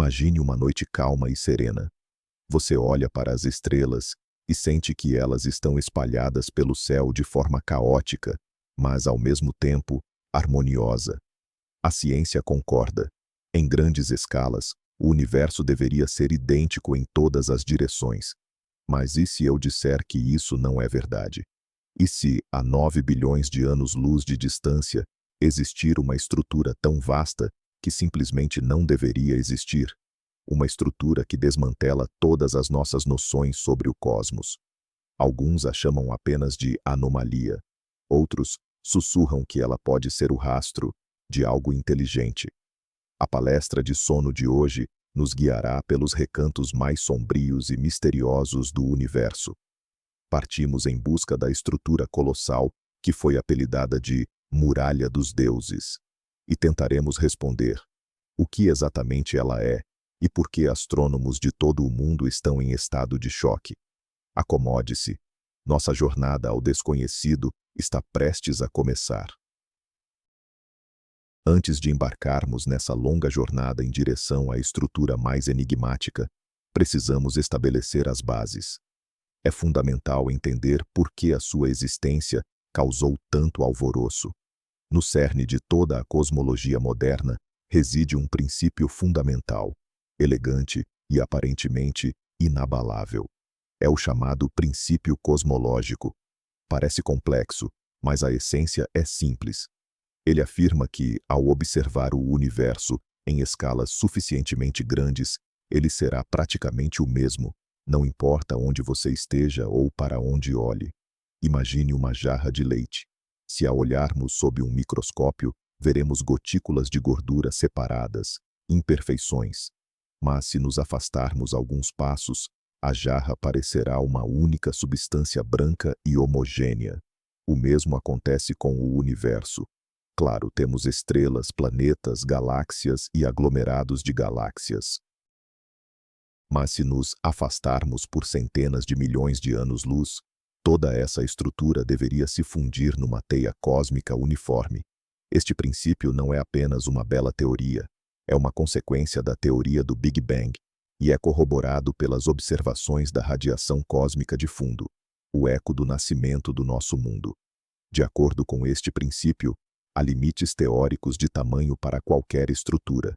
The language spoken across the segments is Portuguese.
Imagine uma noite calma e serena. Você olha para as estrelas e sente que elas estão espalhadas pelo céu de forma caótica, mas ao mesmo tempo harmoniosa. A ciência concorda. Em grandes escalas, o universo deveria ser idêntico em todas as direções. Mas e se eu disser que isso não é verdade? E se, a 9 bilhões de anos-luz de distância, existir uma estrutura tão vasta que simplesmente não deveria existir? Uma estrutura que desmantela todas as nossas noções sobre o cosmos. Alguns a chamam apenas de anomalia. Outros sussurram que ela pode ser o rastro de algo inteligente. A palestra de sono de hoje nos guiará pelos recantos mais sombrios e misteriosos do universo. Partimos em busca da estrutura colossal que foi apelidada de Muralha dos Deuses. E tentaremos responder o que exatamente ela é e por que astrônomos de todo o mundo estão em estado de choque. Acomode-se. Nossa jornada ao desconhecido está prestes a começar. Antes de embarcarmos nessa longa jornada em direção à estrutura mais enigmática, precisamos estabelecer as bases. É fundamental entender por que a sua existência causou tanto alvoroço. No cerne de toda a cosmologia moderna reside um princípio fundamental, elegante e aparentemente inabalável. É o chamado princípio cosmológico. Parece complexo, mas a essência é simples. Ele afirma que, ao observar o universo em escalas suficientemente grandes, ele será praticamente o mesmo, não importa onde você esteja ou para onde olhe. Imagine uma jarra de leite. Se a olharmos sob um microscópio, veremos gotículas de gordura separadas, imperfeições. Mas se nos afastarmos alguns passos, a jarra parecerá uma única substância branca e homogênea. O mesmo acontece com o universo. Claro, temos estrelas, planetas, galáxias e aglomerados de galáxias. Mas se nos afastarmos por centenas de milhões de anos-luz, toda essa estrutura deveria se fundir numa teia cósmica uniforme. Este princípio não é apenas uma bela teoria, é uma consequência da teoria do Big Bang e é corroborado pelas observações da radiação cósmica de fundo, o eco do nascimento do nosso mundo. De acordo com este princípio, há limites teóricos de tamanho para qualquer estrutura.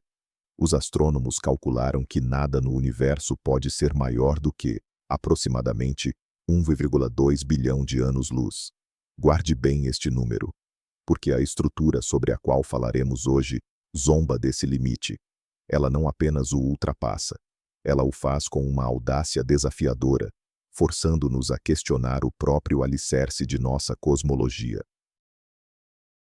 Os astrônomos calcularam que nada no universo pode ser maior do que, aproximadamente, 1,2 bilhão de anos-luz. Guarde bem este número, porque a estrutura sobre a qual falaremos hoje zomba desse limite. Ela não apenas o ultrapassa, ela o faz com uma audácia desafiadora, forçando-nos a questionar o próprio alicerce de nossa cosmologia.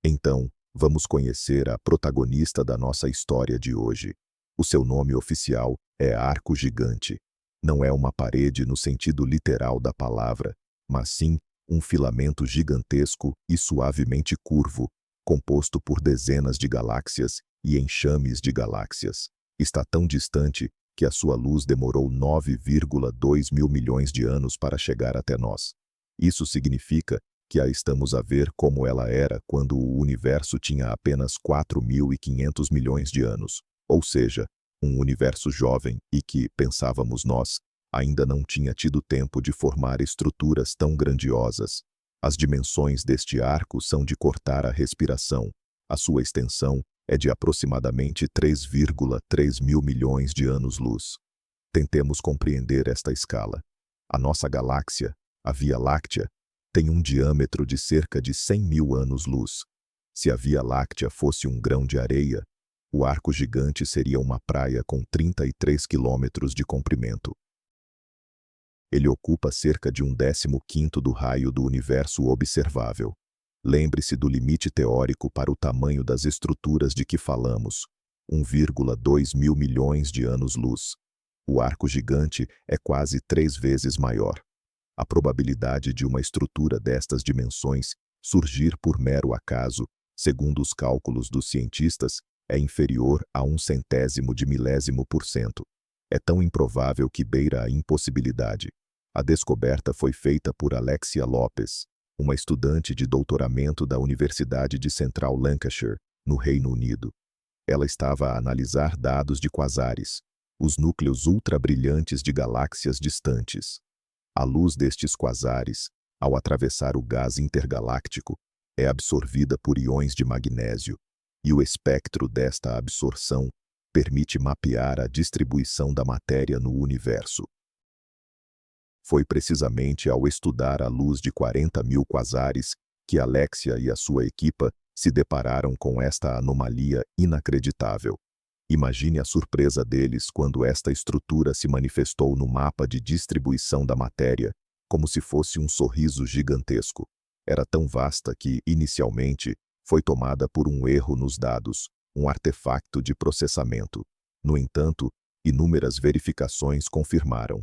Então, vamos conhecer a protagonista da nossa história de hoje. O seu nome oficial é Arco Gigante. Não é uma parede no sentido literal da palavra, mas sim um filamento gigantesco e suavemente curvo, composto por dezenas de galáxias e enxames de galáxias. Está tão distante que a sua luz demorou 9,2 mil milhões de anos para chegar até nós. Isso significa que a estamos a ver como ela era quando o universo tinha apenas 4.500 milhões de anos, ou seja, um universo jovem e que, pensávamos nós, ainda não tinha tido tempo de formar estruturas tão grandiosas. As dimensões deste arco são de cortar a respiração. A sua extensão é de aproximadamente 3,3 mil milhões de anos-luz. Tentemos compreender esta escala. A nossa galáxia, a Via Láctea, tem um diâmetro de cerca de 100 mil anos-luz. Se a Via Láctea fosse um grão de areia, o arco gigante seria uma praia com 33 quilômetros de comprimento. Ele ocupa cerca de 1/15 do raio do universo observável. Lembre-se do limite teórico para o tamanho das estruturas de que falamos, 1,2 mil milhões de anos-luz. O arco gigante é quase 3 vezes maior. A probabilidade de uma estrutura destas dimensões surgir por mero acaso, segundo os cálculos dos cientistas, é inferior a 1/100º de milésimo%. É tão improvável que beira a impossibilidade. A descoberta foi feita por Alexia Lopes, uma estudante de doutoramento da Universidade de Central Lancashire, no Reino Unido. Ela estava a analisar dados de quasares, os núcleos ultrabrilhantes de galáxias distantes. A luz destes quasares, ao atravessar o gás intergaláctico, é absorvida por íons de magnésio, e o espectro desta absorção permite mapear a distribuição da matéria no universo. Foi precisamente ao estudar a luz de 40.000 quasares que Alexia e a sua equipa se depararam com esta anomalia inacreditável. Imagine a surpresa deles quando esta estrutura se manifestou no mapa de distribuição da matéria, como se fosse um sorriso gigantesco. Era tão vasta que, inicialmente, foi tomada por um erro nos dados, um artefacto de processamento. No entanto, inúmeras verificações confirmaram.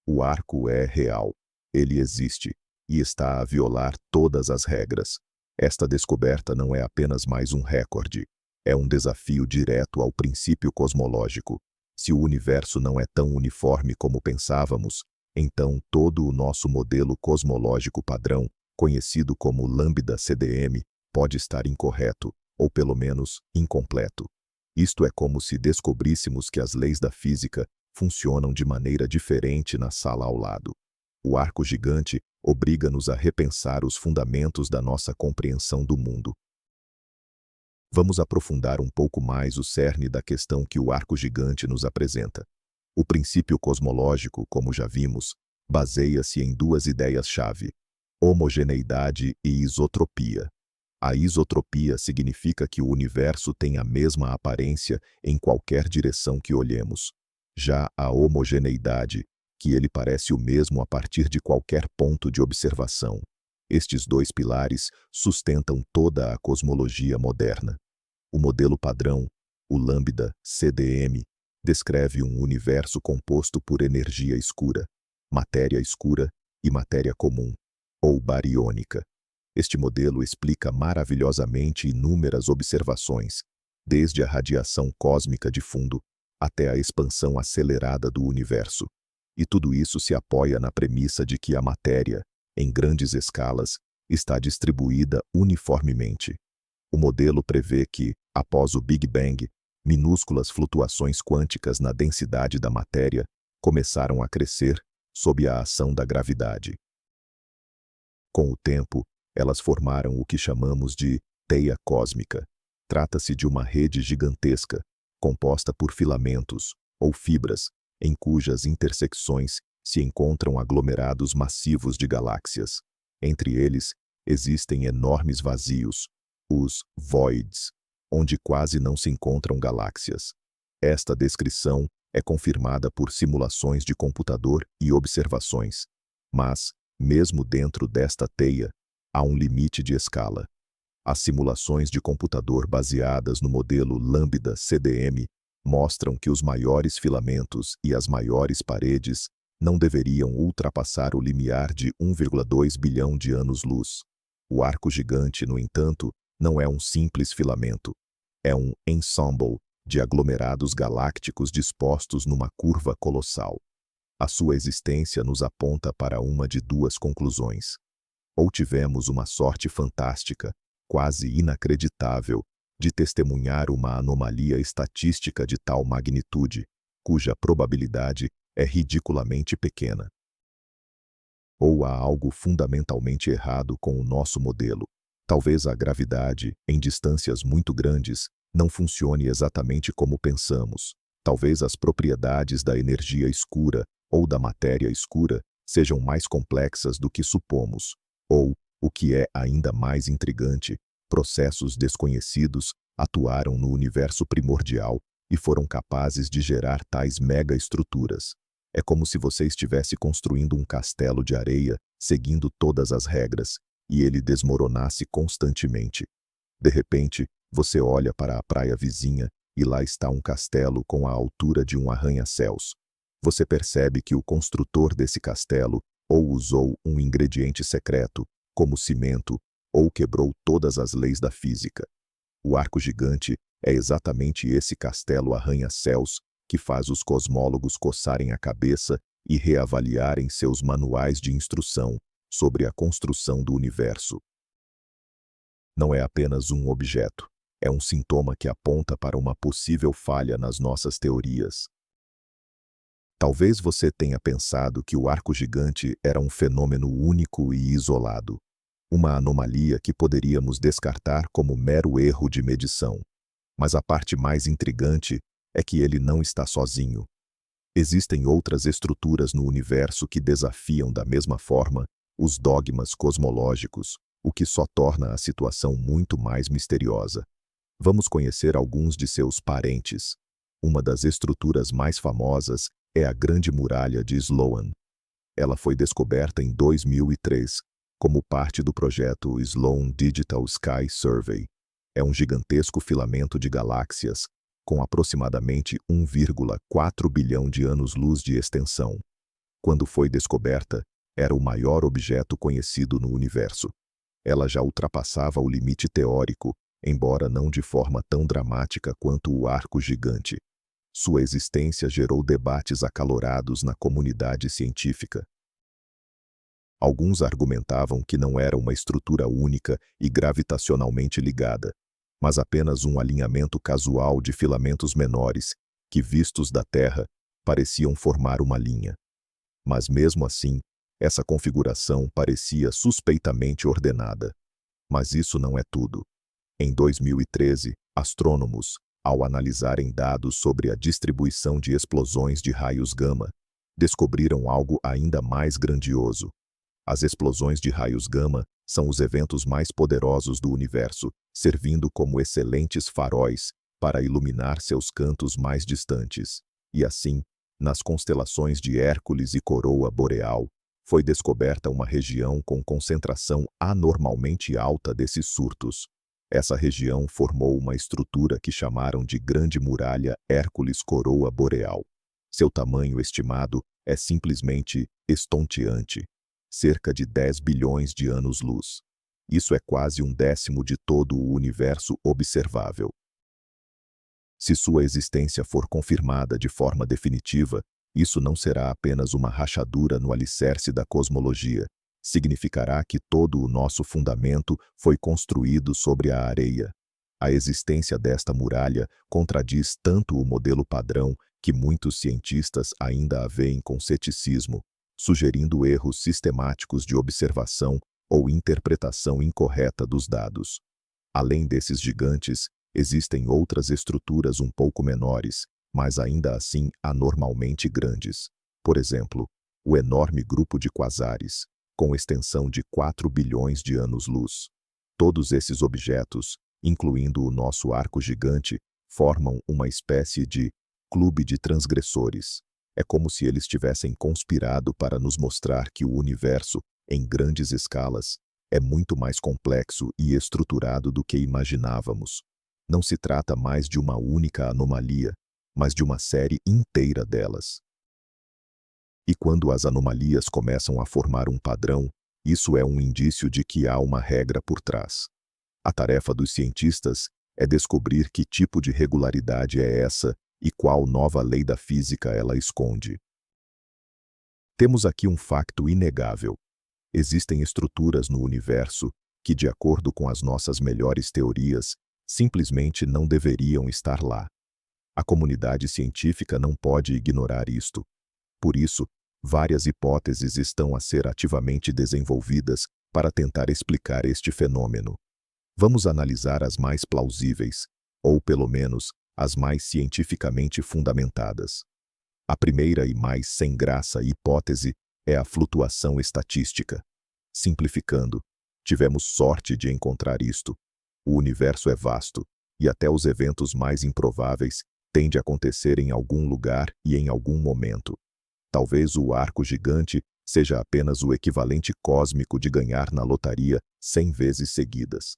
O arco é real, ele existe, e está a violar todas as regras. Esta descoberta não é apenas mais um recorde. É um desafio direto ao princípio cosmológico. Se o universo não é tão uniforme como pensávamos, então todo o nosso modelo cosmológico padrão, conhecido como lambda-CDM, pode estar incorreto, ou pelo menos incompleto. Isto é como se descobríssemos que as leis da física funcionam de maneira diferente na sala ao lado. O arco gigante obriga-nos a repensar os fundamentos da nossa compreensão do mundo. Vamos aprofundar um pouco mais o cerne da questão que o arco gigante nos apresenta. O princípio cosmológico, como já vimos, baseia-se em duas ideias-chave: homogeneidade e isotropia. A isotropia significa que o universo tem a mesma aparência em qualquer direção que olhemos. Já a homogeneidade, que ele parece o mesmo a partir de qualquer ponto de observação. Estes dois pilares sustentam toda a cosmologia moderna. O modelo padrão, o lambda-CDM, descreve um universo composto por energia escura, matéria escura e matéria comum, ou bariônica. Este modelo explica maravilhosamente inúmeras observações, desde a radiação cósmica de fundo até a expansão acelerada do universo. E tudo isso se apoia na premissa de que a matéria, em grandes escalas, está distribuída uniformemente. O modelo prevê que, após o Big Bang, minúsculas flutuações quânticas na densidade da matéria começaram a crescer sob a ação da gravidade. Com o tempo, elas formaram o que chamamos de teia cósmica. Trata-se de uma rede gigantesca, composta por filamentos, ou fibras, em cujas intersecções se encontram aglomerados massivos de galáxias. Entre eles, existem enormes vazios, os voids, onde quase não se encontram galáxias. Esta descrição é confirmada por simulações de computador e observações. Mas, mesmo dentro desta teia, há um limite de escala. As simulações de computador baseadas no modelo lambda-CDM mostram que os maiores filamentos e as maiores paredes não deveriam ultrapassar o limiar de 1,2 bilhão de anos-luz. O arco gigante, no entanto, não é um simples filamento. É um ensemble de aglomerados galácticos dispostos numa curva colossal. A sua existência nos aponta para uma de duas conclusões. Ou tivemos uma sorte fantástica, quase inacreditável, de testemunhar uma anomalia estatística de tal magnitude, cuja probabilidade é ridiculamente pequena. Ou há algo fundamentalmente errado com o nosso modelo. Talvez a gravidade, em distâncias muito grandes, não funcione exatamente como pensamos. Talvez as propriedades da energia escura ou da matéria escura sejam mais complexas do que supomos. Ou, o que é ainda mais intrigante, processos desconhecidos atuaram no universo primordial e foram capazes de gerar tais megaestruturas. É como se você estivesse construindo um castelo de areia, seguindo todas as regras, e ele desmoronasse constantemente. De repente, você olha para a praia vizinha e lá está um castelo com a altura de um arranha-céus. Você percebe que o construtor desse castelo ou usou um ingrediente secreto, como cimento, ou quebrou todas as leis da física. O arco gigante é exatamente esse castelo arranha-céus que faz os cosmólogos coçarem a cabeça e reavaliarem seus manuais de instrução sobre a construção do universo. Não é apenas um objeto, é um sintoma que aponta para uma possível falha nas nossas teorias. Talvez você tenha pensado que o arco gigante era um fenômeno único e isolado, uma anomalia que poderíamos descartar como mero erro de medição. Mas a parte mais intrigante é que ele não está sozinho. Existem outras estruturas no universo que desafiam da mesma forma os dogmas cosmológicos, o que só torna a situação muito mais misteriosa. Vamos conhecer alguns de seus parentes. Uma das estruturas mais famosas é a Grande Muralha de Sloan. Ela foi descoberta em 2003 como parte do projeto Sloan Digital Sky Survey. É um gigantesco filamento de galáxias com aproximadamente 1,4 bilhão de anos-luz de extensão. Quando foi descoberta, era o maior objeto conhecido no universo. Ela já ultrapassava o limite teórico, embora não de forma tão dramática quanto o arco gigante. Sua existência gerou debates acalorados na comunidade científica. Alguns argumentavam que não era uma estrutura única e gravitacionalmente ligada, mas apenas um alinhamento casual de filamentos menores, que vistos da Terra, pareciam formar uma linha. Mas mesmo assim, essa configuração parecia suspeitamente ordenada. Mas isso não é tudo. Em 2013, astrônomos, ao analisarem dados sobre a distribuição de explosões de raios gama, descobriram algo ainda mais grandioso. As explosões de raios gama são os eventos mais poderosos do universo, servindo como excelentes faróis para iluminar seus cantos mais distantes. E assim, nas constelações de Hércules e Coroa Boreal, foi descoberta uma região com concentração anormalmente alta desses surtos. Essa região formou uma estrutura que chamaram de Grande Muralha Hércules-Coroa Boreal. Seu tamanho estimado é simplesmente estonteante, cerca de 10 bilhões de anos-luz. Isso é quase 1/10 de todo o universo observável. Se sua existência for confirmada de forma definitiva, isso não será apenas uma rachadura no alicerce da cosmologia. Significará que todo o nosso fundamento foi construído sobre a areia. A existência desta muralha contradiz tanto o modelo padrão que muitos cientistas ainda a veem com ceticismo, sugerindo erros sistemáticos de observação ou interpretação incorreta dos dados. Além desses gigantes, existem outras estruturas um pouco menores, mas ainda assim anormalmente grandes. Por exemplo, o enorme grupo de quasares, com extensão de 4 bilhões de anos-luz. Todos esses objetos, incluindo o nosso arco gigante, formam uma espécie de clube de transgressores. É como se eles tivessem conspirado para nos mostrar que o universo, em grandes escalas, é muito mais complexo e estruturado do que imaginávamos. Não se trata mais de uma única anomalia, mas de uma série inteira delas. E quando as anomalias começam a formar um padrão, isso é um indício de que há uma regra por trás. A tarefa dos cientistas é descobrir que tipo de regularidade é essa e qual nova lei da física ela esconde. Temos aqui um facto inegável. Existem estruturas no universo que, de acordo com as nossas melhores teorias, simplesmente não deveriam estar lá. A comunidade científica não pode ignorar isto. Por isso, várias hipóteses estão a ser ativamente desenvolvidas para tentar explicar este fenômeno. Vamos analisar as mais plausíveis, ou pelo menos as mais cientificamente fundamentadas. A primeira e mais sem graça hipótese é a flutuação estatística. Simplificando, tivemos sorte de encontrar isto. O universo é vasto, e até os eventos mais improváveis tendem a acontecer em algum lugar e em algum momento. Talvez o arco gigante seja apenas o equivalente cósmico de ganhar na lotaria 100 vezes seguidas.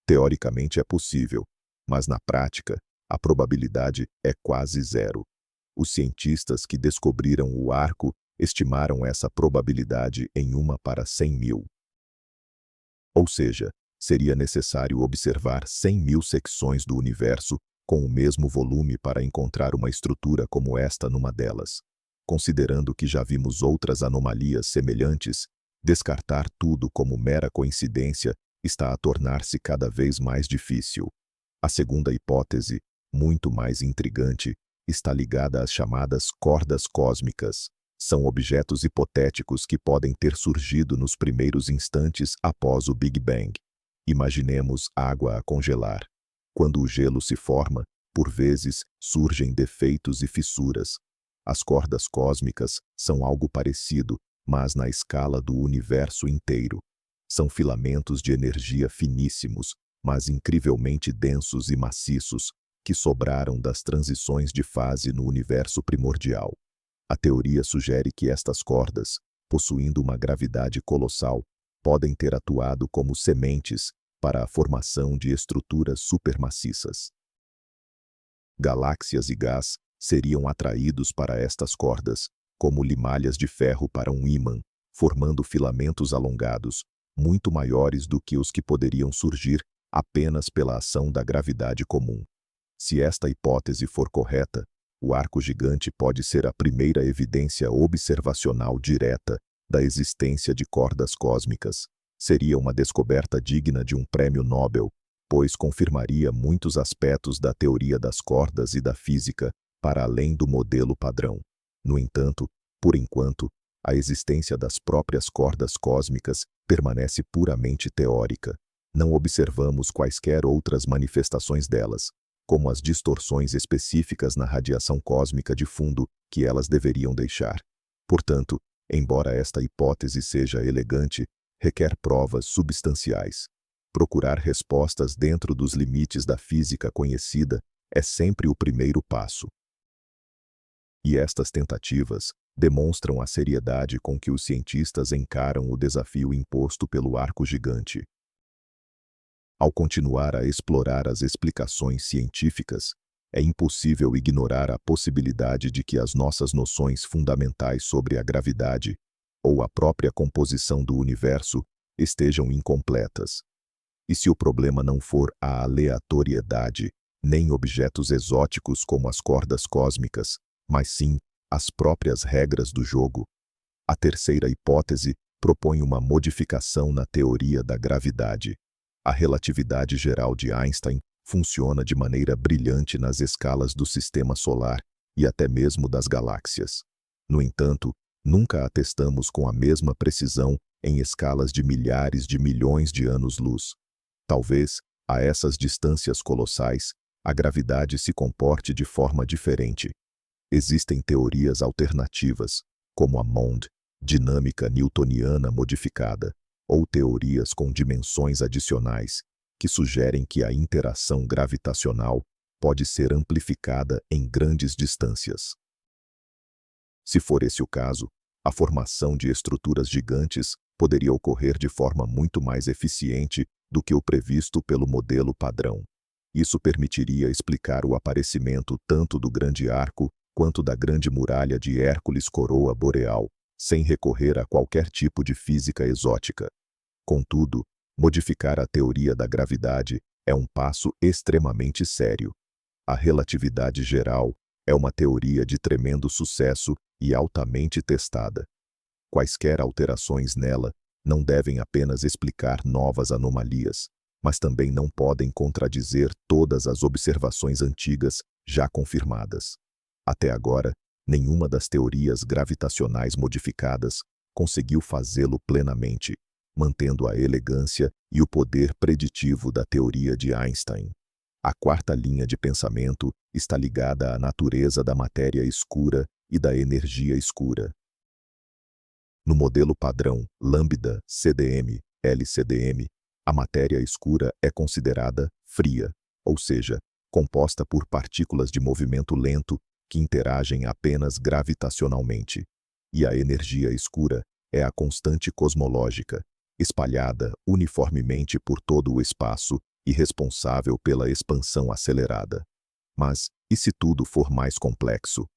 Teoricamente é possível, mas na prática, a probabilidade é quase zero. Os cientistas que descobriram o arco estimaram essa probabilidade em 1 para 100.000. Ou seja, seria necessário observar 100.000 secções do universo com o mesmo volume para encontrar uma estrutura como esta numa delas. Considerando que já vimos outras anomalias semelhantes, descartar tudo como mera coincidência está a tornar-se cada vez mais difícil. A segunda hipótese, muito mais intrigante, está ligada às chamadas cordas cósmicas. São objetos hipotéticos que podem ter surgido nos primeiros instantes após o Big Bang. Imaginemos água a congelar. Quando o gelo se forma, por vezes, surgem defeitos e fissuras. As cordas cósmicas são algo parecido, mas na escala do universo inteiro. São filamentos de energia finíssimos, mas incrivelmente densos e maciços, que sobraram das transições de fase no universo primordial. A teoria sugere que estas cordas, possuindo uma gravidade colossal, podem ter atuado como sementes para a formação de estruturas supermaciças. Galáxias e gás seriam atraídos para estas cordas, como limalhas de ferro para um ímã, formando filamentos alongados, muito maiores do que os que poderiam surgir apenas pela ação da gravidade comum. Se esta hipótese for correta, o arco gigante pode ser a primeira evidência observacional direta da existência de cordas cósmicas. Seria uma descoberta digna de um prêmio Nobel, pois confirmaria muitos aspectos da teoria das cordas e da física para além do modelo padrão. No entanto, por enquanto, a existência das próprias cordas cósmicas permanece puramente teórica. Não observamos quaisquer outras manifestações delas, como as distorções específicas na radiação cósmica de fundo que elas deveriam deixar. Portanto, embora esta hipótese seja elegante, requer provas substanciais. Procurar respostas dentro dos limites da física conhecida é sempre o primeiro passo. E estas tentativas demonstram a seriedade com que os cientistas encaram o desafio imposto pelo arco gigante. Ao continuar a explorar as explicações científicas, é impossível ignorar a possibilidade de que as nossas noções fundamentais sobre a gravidade, ou a própria composição do universo, estejam incompletas. E se o problema não for a aleatoriedade, nem objetos exóticos como as cordas cósmicas, mas sim as próprias regras do jogo? A terceira hipótese propõe uma modificação na teoria da gravidade. A relatividade geral de Einstein funciona de maneira brilhante nas escalas do sistema solar e até mesmo das galáxias. No entanto, nunca a testamos com a mesma precisão em escalas de milhares de milhões de anos-luz. Talvez, a essas distâncias colossais, a gravidade se comporte de forma diferente. Existem teorias alternativas, como a MOND, dinâmica newtoniana modificada, ou teorias com dimensões adicionais, que sugerem que a interação gravitacional pode ser amplificada em grandes distâncias. Se for esse o caso, a formação de estruturas gigantes poderia ocorrer de forma muito mais eficiente do que o previsto pelo modelo padrão. Isso permitiria explicar o aparecimento tanto do Grande Arco quanto da Grande Muralha de Hércules Coroa Boreal, sem recorrer a qualquer tipo de física exótica. Contudo, modificar a teoria da gravidade é um passo extremamente sério. A relatividade geral é uma teoria de tremendo sucesso e altamente testada. Quaisquer alterações nela não devem apenas explicar novas anomalias, mas também não podem contradizer todas as observações antigas já confirmadas. Até agora, nenhuma das teorias gravitacionais modificadas conseguiu fazê-lo plenamente, mantendo a elegância e o poder preditivo da teoria de Einstein. A quarta linha de pensamento está ligada à natureza da matéria escura e da energia escura. No modelo padrão Lambda CDM, LCDM, a matéria escura é considerada fria, ou seja, composta por partículas de movimento lento que interagem apenas gravitacionalmente. E a energia escura é a constante cosmológica, espalhada uniformemente por todo o espaço e responsável pela expansão acelerada. Mas, e se tudo for mais complexo?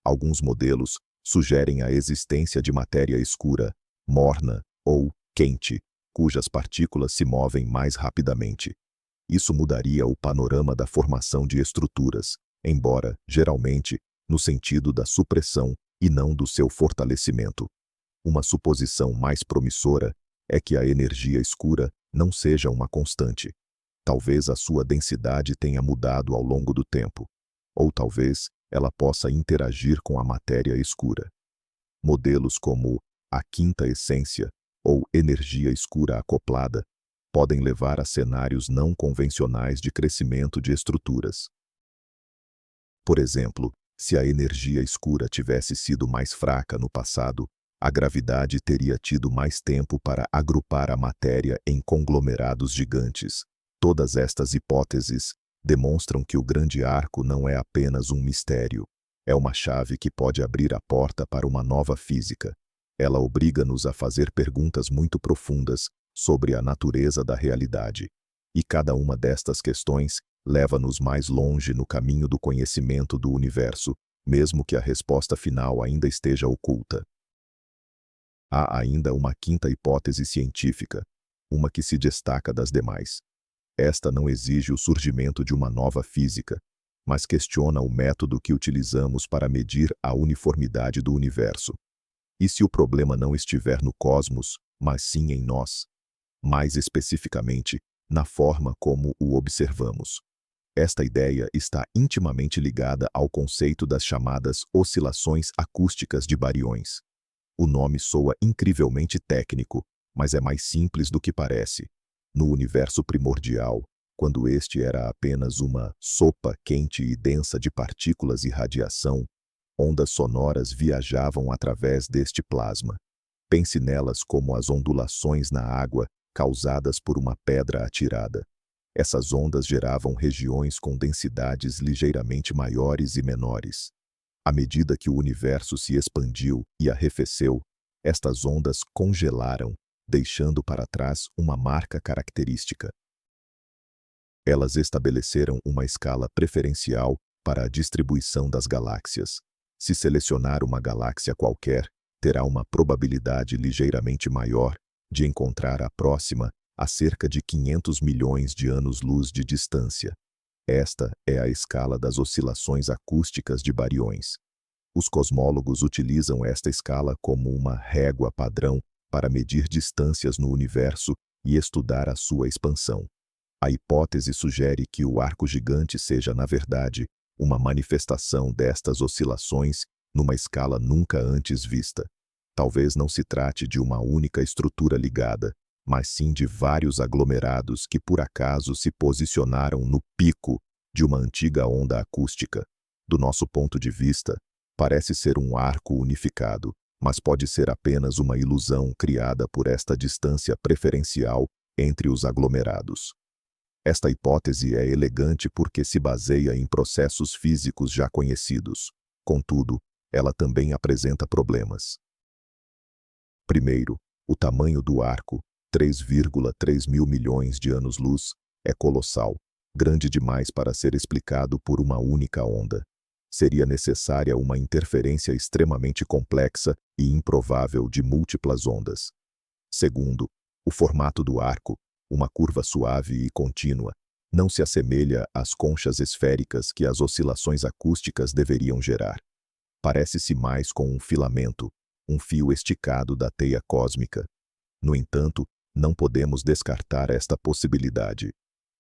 Alguns modelos sugerem a existência de matéria escura, morna ou quente, cujas partículas se movem mais rapidamente. Isso mudaria o panorama da formação de estruturas, embora, geralmente, no sentido da supressão e não do seu fortalecimento. Uma suposição mais promissora é que a energia escura não seja uma constante. Talvez a sua densidade tenha mudado ao longo do tempo. Ou talvez ela possa interagir com a matéria escura. Modelos como a quinta essência ou energia escura acoplada podem levar a cenários não convencionais de crescimento de estruturas. Por exemplo, se a energia escura tivesse sido mais fraca no passado, a gravidade teria tido mais tempo para agrupar a matéria em conglomerados gigantes. Todas estas hipóteses demonstram que o grande arco não é apenas um mistério. É uma chave que pode abrir a porta para uma nova física. Ela obriga-nos a fazer perguntas muito profundas sobre a natureza da realidade. E cada uma destas questões leva-nos mais longe no caminho do conhecimento do universo, mesmo que a resposta final ainda esteja oculta. Há ainda uma quinta hipótese científica, uma que se destaca das demais. Esta não exige o surgimento de uma nova física, mas questiona o método que utilizamos para medir a uniformidade do universo. E se o problema não estiver no cosmos, mas sim em nós? Mais especificamente, na forma como o observamos. Esta ideia está intimamente ligada ao conceito das chamadas oscilações acústicas de bariões. O nome soa incrivelmente técnico, mas é mais simples do que parece. No universo primordial, quando este era apenas uma sopa quente e densa de partículas e radiação, ondas sonoras viajavam através deste plasma. Pense nelas como as ondulações na água causadas por uma pedra atirada. Essas ondas geravam regiões com densidades ligeiramente maiores e menores. À medida que o universo se expandiu e arrefeceu, estas ondas congelaram, deixando para trás uma marca característica. Elas estabeleceram uma escala preferencial para a distribuição das galáxias. Se selecionar uma galáxia qualquer, terá uma probabilidade ligeiramente maior de encontrar a próxima a cerca de 500 milhões de anos-luz de distância. Esta é a escala das oscilações acústicas de bariões. Os cosmólogos utilizam esta escala como uma régua padrão para medir distâncias no universo e estudar a sua expansão. A hipótese sugere que o arco gigante seja, na verdade, uma manifestação destas oscilações numa escala nunca antes vista. Talvez não se trate de uma única estrutura ligada, mas sim de vários aglomerados que por acaso se posicionaram no pico de uma antiga onda acústica. Do nosso ponto de vista, parece ser um arco unificado, mas pode ser apenas uma ilusão criada por esta distância preferencial entre os aglomerados. Esta hipótese é elegante porque se baseia em processos físicos já conhecidos. Contudo, ela também apresenta problemas. Primeiro, o tamanho do arco, 3,3 mil milhões de anos-luz, é colossal, grande demais para ser explicado por uma única onda. Seria necessária uma interferência extremamente complexa e improvável de múltiplas ondas. Segundo, o formato do arco, uma curva suave e contínua, não se assemelha às conchas esféricas que as oscilações acústicas deveriam gerar. Parece-se mais com um filamento, um fio esticado da teia cósmica. No entanto, não podemos descartar esta possibilidade.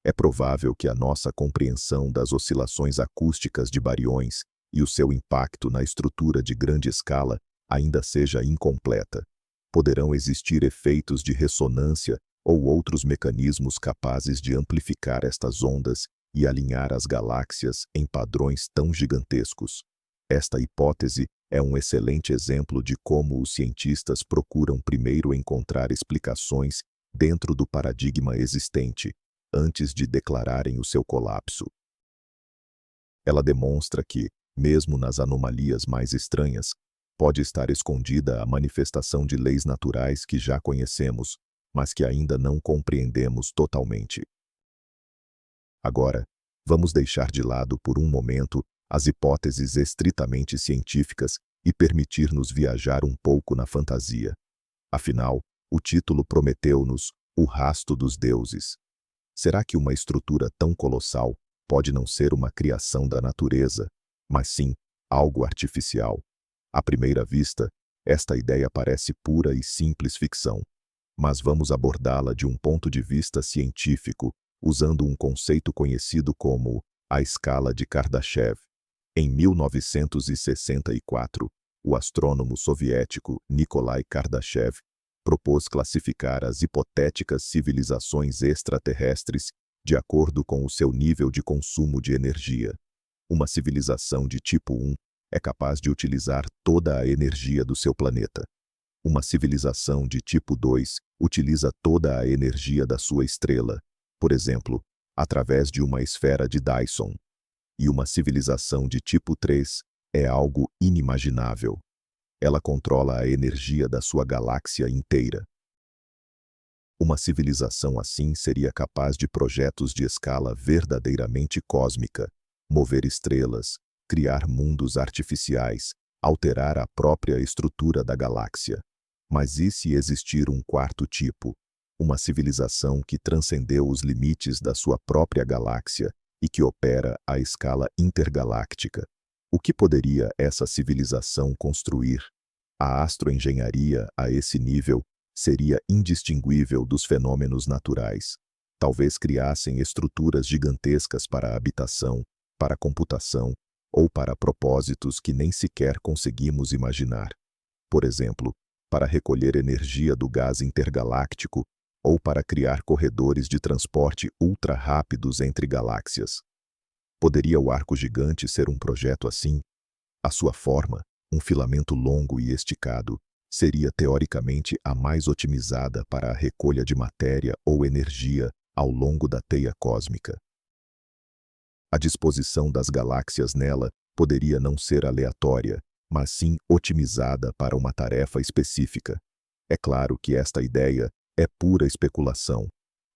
É provável que a nossa compreensão das oscilações acústicas de bariões e o seu impacto na estrutura de grande escala ainda seja incompleta. Poderão existir efeitos de ressonância ou outros mecanismos capazes de amplificar estas ondas e alinhar as galáxias em padrões tão gigantescos. Esta hipótese é um excelente exemplo de como os cientistas procuram primeiro encontrar explicações dentro do paradigma existente, antes de declararem o seu colapso. Ela demonstra que, mesmo nas anomalias mais estranhas, pode estar escondida a manifestação de leis naturais que já conhecemos, mas que ainda não compreendemos totalmente. Agora, vamos deixar de lado por um momento as hipóteses estritamente científicas e permitir-nos viajar um pouco na fantasia. Afinal, o título prometeu-nos o rasto dos deuses. Será que uma estrutura tão colossal pode não ser uma criação da natureza, mas sim algo artificial? À primeira vista, esta ideia parece pura e simples ficção, mas vamos abordá-la de um ponto de vista científico, usando um conceito conhecido como a escala de Kardashev. Em 1964, o astrônomo soviético Nikolai Kardashev propôs classificar as hipotéticas civilizações extraterrestres de acordo com o seu nível de consumo de energia. Uma civilização de tipo 1 é capaz de utilizar toda a energia do seu planeta. Uma civilização de tipo 2 utiliza toda a energia da sua estrela, por exemplo, através de uma esfera de Dyson. E uma civilização de tipo 3 é algo inimaginável. Ela controla a energia da sua galáxia inteira. Uma civilização assim seria capaz de projetos de escala verdadeiramente cósmica, mover estrelas, criar mundos artificiais, alterar a própria estrutura da galáxia. Mas e se existir um quarto tipo? Uma civilização que transcendeu os limites da sua própria galáxia e que opera à escala intergaláctica. O que poderia essa civilização construir? A astroengenharia, a esse nível, seria indistinguível dos fenômenos naturais. Talvez criassem estruturas gigantescas para a habitação, para a computação, ou para propósitos que nem sequer conseguimos imaginar. Por exemplo, para recolher energia do gás intergaláctico, ou para criar corredores de transporte ultra-rápidos entre galáxias. Poderia o arco gigante ser um projeto assim? A sua forma, um filamento longo e esticado, seria teoricamente a mais otimizada para a recolha de matéria ou energia ao longo da teia cósmica. A disposição das galáxias nela poderia não ser aleatória, mas sim otimizada para uma tarefa específica. É claro que esta ideia é pura especulação.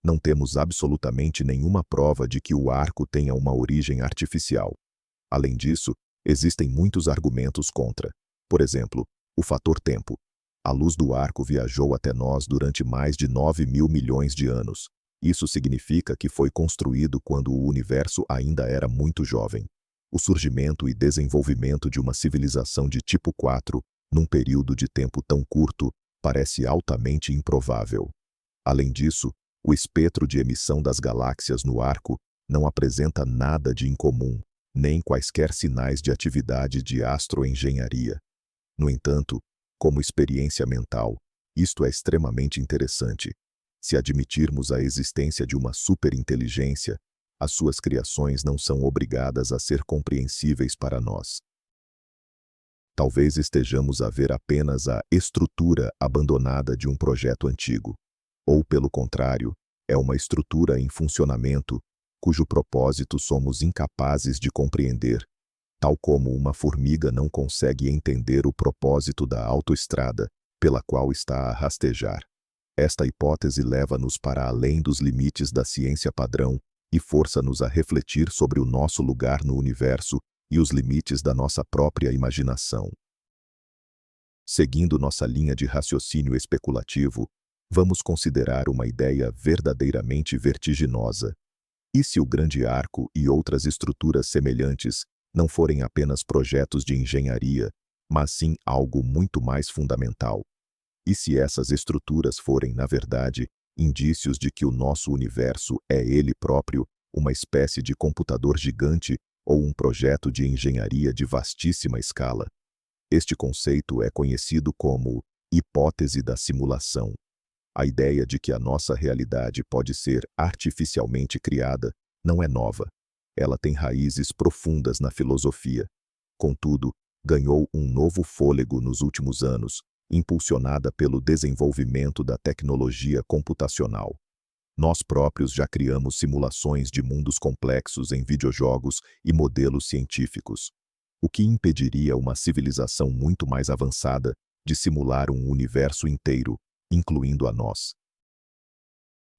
Não temos absolutamente nenhuma prova de que o arco tenha uma origem artificial. Além disso, existem muitos argumentos contra. Por exemplo, o fator tempo. A luz do arco viajou até nós durante mais de 9.000 milhões de anos. Isso significa que foi construído quando o universo ainda era muito jovem. O surgimento e desenvolvimento de uma civilização de tipo 4, num período de tempo tão curto, parece altamente improvável. Além disso, o espectro de emissão das galáxias no arco não apresenta nada de incomum, nem quaisquer sinais de atividade de astroengenharia. No entanto, como experiência mental, isto é extremamente interessante. Se admitirmos a existência de uma superinteligência, as suas criações não são obrigadas a ser compreensíveis para nós. Talvez estejamos a ver apenas a estrutura abandonada de um projeto antigo. Ou, pelo contrário, é uma estrutura em funcionamento, cujo propósito somos incapazes de compreender, tal como uma formiga não consegue entender o propósito da autoestrada pela qual está a rastejar. Esta hipótese leva-nos para além dos limites da ciência padrão e força-nos a refletir sobre o nosso lugar no universo e os limites da nossa própria imaginação. Seguindo nossa linha de raciocínio especulativo, vamos considerar uma ideia verdadeiramente vertiginosa. E se o grande arco e outras estruturas semelhantes não forem apenas projetos de engenharia, mas sim algo muito mais fundamental? E se essas estruturas forem, na verdade, indícios de que o nosso universo é ele próprio, uma espécie de computador gigante ou um projeto de engenharia de vastíssima escala? Este conceito é conhecido como hipótese da simulação. A ideia de que a nossa realidade pode ser artificialmente criada não é nova. Ela tem raízes profundas na filosofia. Contudo, ganhou um novo fôlego nos últimos anos, impulsionada pelo desenvolvimento da tecnologia computacional. Nós próprios já criamos simulações de mundos complexos em videojogos e modelos científicos. O que impediria uma civilização muito mais avançada de simular um universo inteiro, incluindo a nós?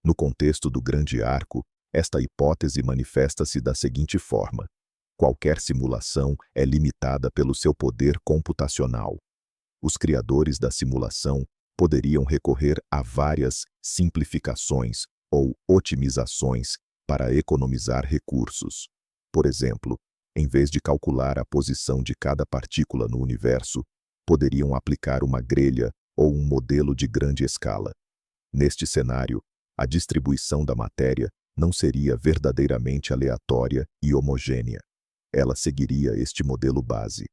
No contexto do grande arco, esta hipótese manifesta-se da seguinte forma: qualquer simulação é limitada pelo seu poder computacional. Os criadores da simulação poderiam recorrer a várias simplificações ou otimizações para economizar recursos. Por exemplo, em vez de calcular a posição de cada partícula no universo, poderiam aplicar uma grelha ou um modelo de grande escala. Neste cenário, a distribuição da matéria não seria verdadeiramente aleatória e homogênea. ela seguiria este modelo base.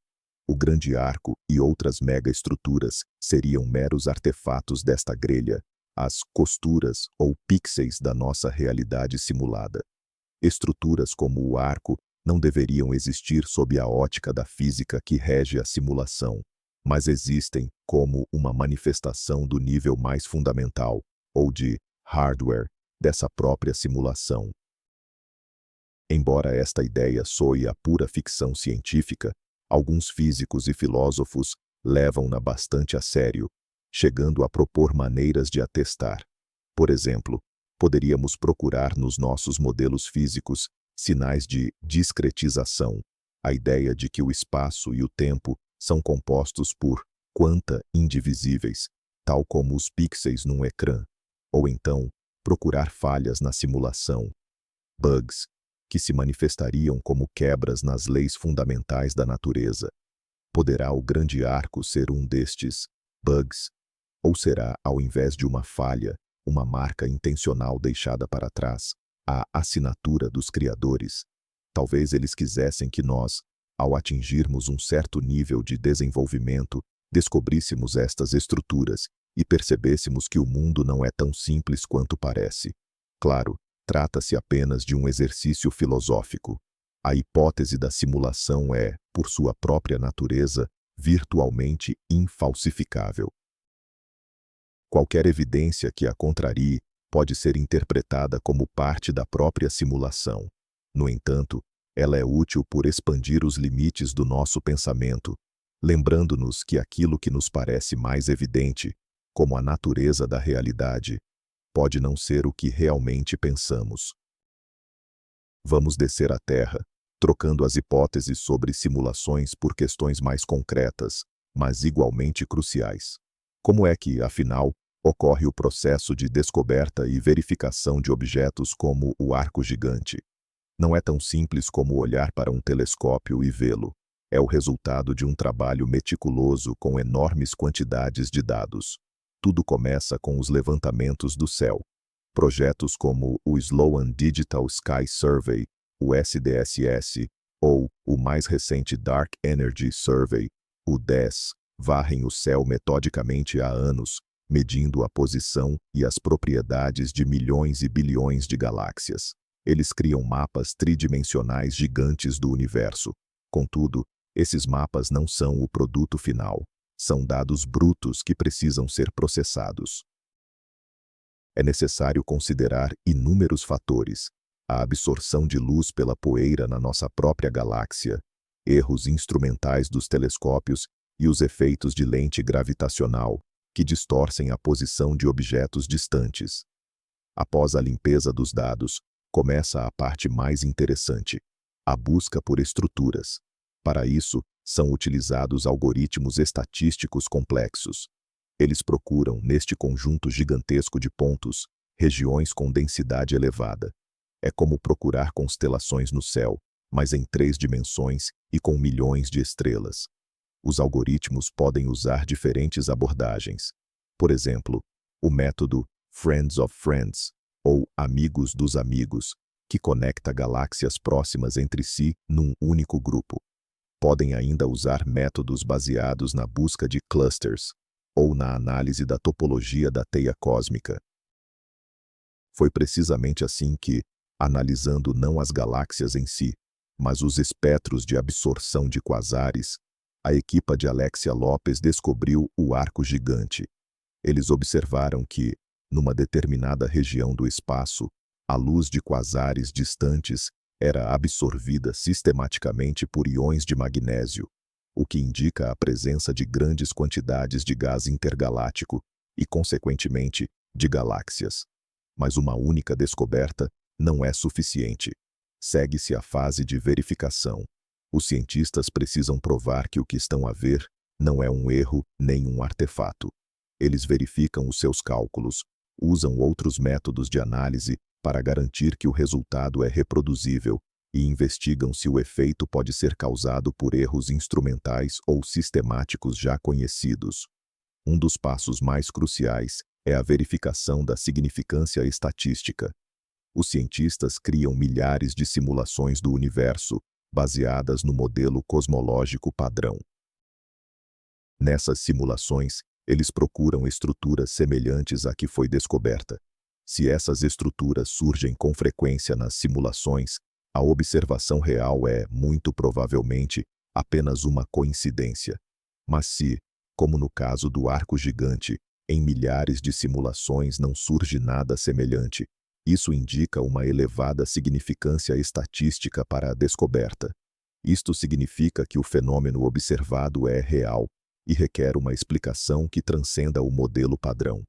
O grande arco e outras megaestruturas seriam meros artefatos desta grelha, as costuras ou pixels da nossa realidade simulada. Estruturas como o arco não deveriam existir sob a ótica da física que rege a simulação, mas existem como uma manifestação do nível mais fundamental, ou de hardware, dessa própria simulação. Embora esta ideia soe a pura ficção científica, alguns físicos e filósofos levam-na bastante a sério, chegando a propor maneiras de a testar. Por exemplo, poderíamos procurar nos nossos modelos físicos sinais de discretização, a ideia de que o espaço e o tempo são compostos por quanta indivisíveis, tal como os pixels num ecrã. Ou então, procurar falhas na simulação, bugs, que se manifestariam como quebras nas leis fundamentais da natureza. Poderá o grande arco ser um destes bugs? Ou será, ao invés de uma falha, uma marca intencional deixada para trás, a assinatura dos criadores? Talvez eles quisessem que nós, ao atingirmos um certo nível de desenvolvimento, descobríssemos estas estruturas e percebêssemos que o mundo não é tão simples quanto parece. Claro, trata-se apenas de um exercício filosófico. A hipótese da simulação é, por sua própria natureza, virtualmente infalsificável. Qualquer evidência que a contrarie pode ser interpretada como parte da própria simulação. No entanto, ela é útil por expandir os limites do nosso pensamento, lembrando-nos que aquilo que nos parece mais evidente, como a natureza da realidade, pode não ser o que realmente pensamos. Vamos descer à Terra, trocando as hipóteses sobre simulações por questões mais concretas, mas igualmente cruciais. Como é que, afinal, ocorre o processo de descoberta e verificação de objetos como o arco gigante? Não é tão simples como olhar para um telescópio e vê-lo. É o resultado de um trabalho meticuloso com enormes quantidades de dados. Tudo começa com os levantamentos do céu. Projetos como o Sloan Digital Sky Survey, o SDSS, ou o mais recente Dark Energy Survey, o DES, varrem o céu metodicamente há anos, medindo a posição e as propriedades de milhões e bilhões de galáxias. Eles criam mapas tridimensionais gigantes do universo. Contudo, esses mapas não são o produto final. São dados brutos que precisam ser processados. É necessário considerar inúmeros fatores: a absorção de luz pela poeira na nossa própria galáxia, erros instrumentais dos telescópios e os efeitos de lente gravitacional, que distorcem a posição de objetos distantes. Após a limpeza dos dados, começa a parte mais interessante: a busca por estruturas. Para isso, são utilizados algoritmos estatísticos complexos. Eles procuram, neste conjunto gigantesco de pontos, regiões com densidade elevada. É como procurar constelações no céu, mas em 3 dimensões e com milhões de estrelas. Os algoritmos podem usar diferentes abordagens. Por exemplo, o método Friends of Friends, ou Amigos dos Amigos, que conecta galáxias próximas entre si num único grupo. Podem ainda usar métodos baseados na busca de clusters, ou na análise da topologia da teia cósmica. Foi precisamente assim que, analisando não as galáxias em si, mas os espectros de absorção de quasares, a equipa de Alexia Lopes descobriu o arco gigante. Eles observaram que, numa determinada região do espaço, a luz de quasares distantes era absorvida sistematicamente por íons de magnésio, o que indica a presença de grandes quantidades de gás intergaláctico e, consequentemente, de galáxias. Mas uma única descoberta não é suficiente. Segue-se a fase de verificação. Os cientistas precisam provar que o que estão a ver não é um erro nem um artefato. Eles verificam os seus cálculos, usam outros métodos de análise para garantir que o resultado é reproduzível e investigam se o efeito pode ser causado por erros instrumentais ou sistemáticos já conhecidos. Um dos passos mais cruciais é a verificação da significância estatística. Os cientistas criam milhares de simulações do universo, baseadas no modelo cosmológico padrão. Nessas simulações, eles procuram estruturas semelhantes à que foi descoberta. Se essas estruturas surgem com frequência nas simulações, a observação real é, muito provavelmente, apenas uma coincidência. Mas se, como no caso do arco gigante, em milhares de simulações não surge nada semelhante, isso indica uma elevada significância estatística para a descoberta. Isto significa que o fenômeno observado é real e requer uma explicação que transcenda o modelo padrão.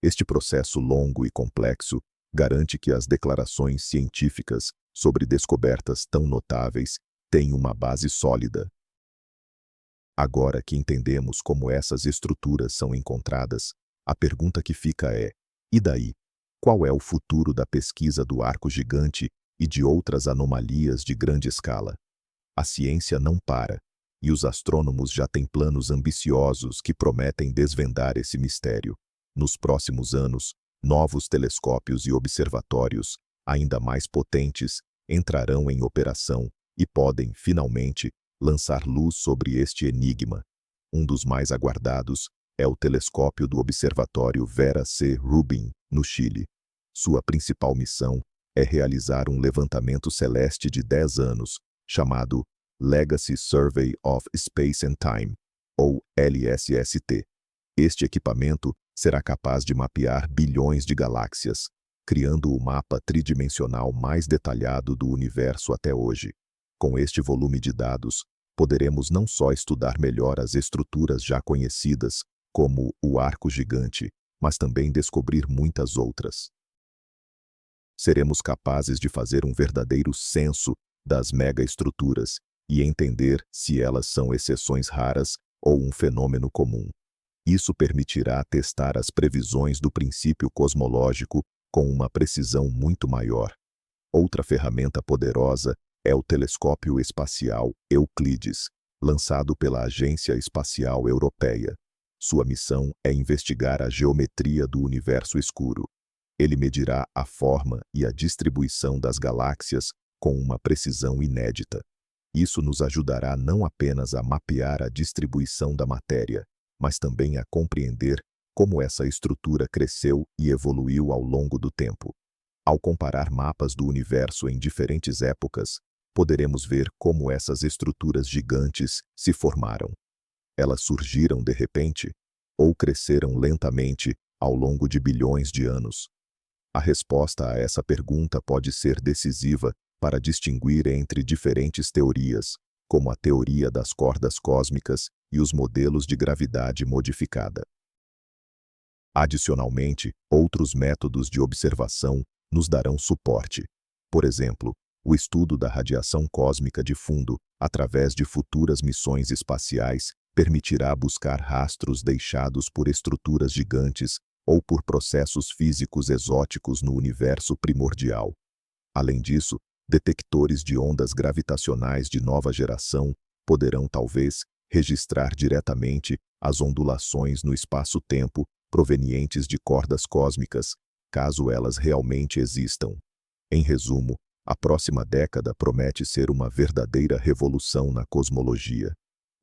Este processo longo e complexo garante que as declarações científicas sobre descobertas tão notáveis têm uma base sólida. Agora que entendemos como essas estruturas são encontradas, a pergunta que fica é: e daí? Qual é o futuro da pesquisa do arco gigante e de outras anomalias de grande escala? A ciência não para, e os astrônomos já têm planos ambiciosos que prometem desvendar esse mistério. Nos próximos anos, novos telescópios e observatórios, ainda mais potentes, entrarão em operação e podem, finalmente, lançar luz sobre este enigma. Um dos mais aguardados é o telescópio do Observatório Vera C. Rubin, no Chile. Sua principal missão é realizar um levantamento celeste de 10 anos, chamado Legacy Survey of Space and Time, ou LSST. Este equipamento será capaz de mapear bilhões de galáxias, criando o mapa tridimensional mais detalhado do universo até hoje. Com este volume de dados, poderemos não só estudar melhor as estruturas já conhecidas, como o arco gigante, mas também descobrir muitas outras. Seremos capazes de fazer um verdadeiro censo das megaestruturas e entender se elas são exceções raras ou um fenômeno comum. Isso permitirá testar as previsões do princípio cosmológico com uma precisão muito maior. Outra ferramenta poderosa é o Telescópio Espacial Euclides, lançado pela Agência Espacial Europeia. Sua missão é investigar a geometria do universo escuro. Ele medirá a forma e a distribuição das galáxias com uma precisão inédita. Isso nos ajudará não apenas a mapear a distribuição da matéria, mas também a compreender como essa estrutura cresceu e evoluiu ao longo do tempo. Ao comparar mapas do universo em diferentes épocas, poderemos ver como essas estruturas gigantes se formaram. Elas surgiram de repente ou cresceram lentamente ao longo de bilhões de anos? A resposta a essa pergunta pode ser decisiva para distinguir entre diferentes teorias, como a teoria das cordas cósmicas e os modelos de gravidade modificada. Adicionalmente, outros métodos de observação nos darão suporte. Por exemplo, o estudo da radiação cósmica de fundo, através de futuras missões espaciais, permitirá buscar rastros deixados por estruturas gigantes ou por processos físicos exóticos no universo primordial. Além disso, detectores de ondas gravitacionais de nova geração poderão talvez registrar diretamente as ondulações no espaço-tempo provenientes de cordas cósmicas, caso elas realmente existam. Em resumo, a próxima década promete ser uma verdadeira revolução na cosmologia.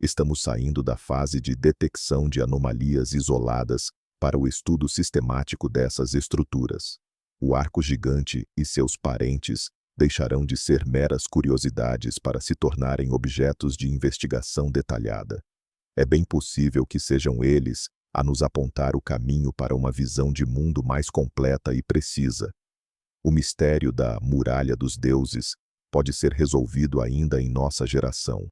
Estamos saindo da fase de detecção de anomalias isoladas para o estudo sistemático dessas estruturas. O arco gigante e seus parentes deixarão de ser meras curiosidades para se tornarem objetos de investigação detalhada. É bem possível que sejam eles a nos apontar o caminho para uma visão de mundo mais completa e precisa. O mistério da muralha dos deuses pode ser resolvido ainda em nossa geração.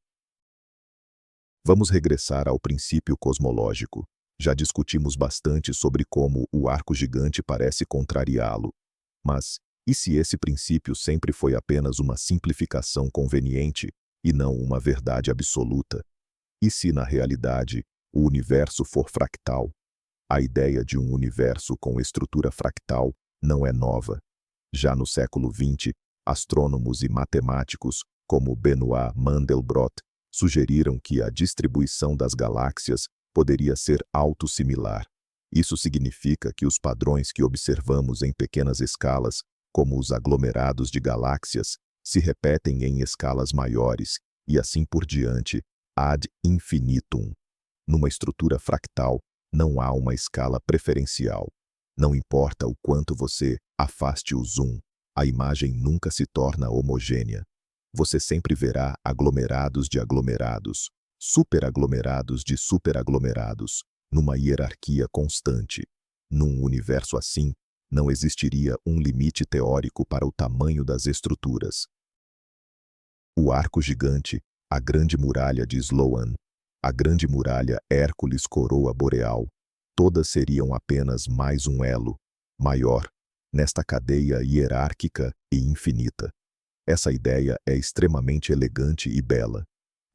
Vamos regressar ao princípio cosmológico. Já discutimos bastante sobre como o arco gigante parece contrariá-lo. Mas, e se esse princípio sempre foi apenas uma simplificação conveniente e não uma verdade absoluta? E se, na realidade, o universo for fractal? A ideia de um universo com estrutura fractal não é nova. Já no século XX, astrônomos e matemáticos, como Benoit Mandelbrot, sugeriram que a distribuição das galáxias poderia ser autossimilar. Isso significa que os padrões que observamos em pequenas escalas, como os aglomerados de galáxias, se repetem em escalas maiores, e assim por diante, ad infinitum. Numa estrutura fractal, não há uma escala preferencial. Não importa o quanto você afaste o zoom, a imagem nunca se torna homogênea. Você sempre verá aglomerados de aglomerados, superaglomerados de superaglomerados, numa hierarquia constante. Num universo assim, não existiria um limite teórico para o tamanho das estruturas. O arco gigante, a grande muralha de Sloan, a grande muralha Hércules Coroa Boreal, todas seriam apenas mais um elo, maior, nesta cadeia hierárquica e infinita. Essa ideia é extremamente elegante e bela.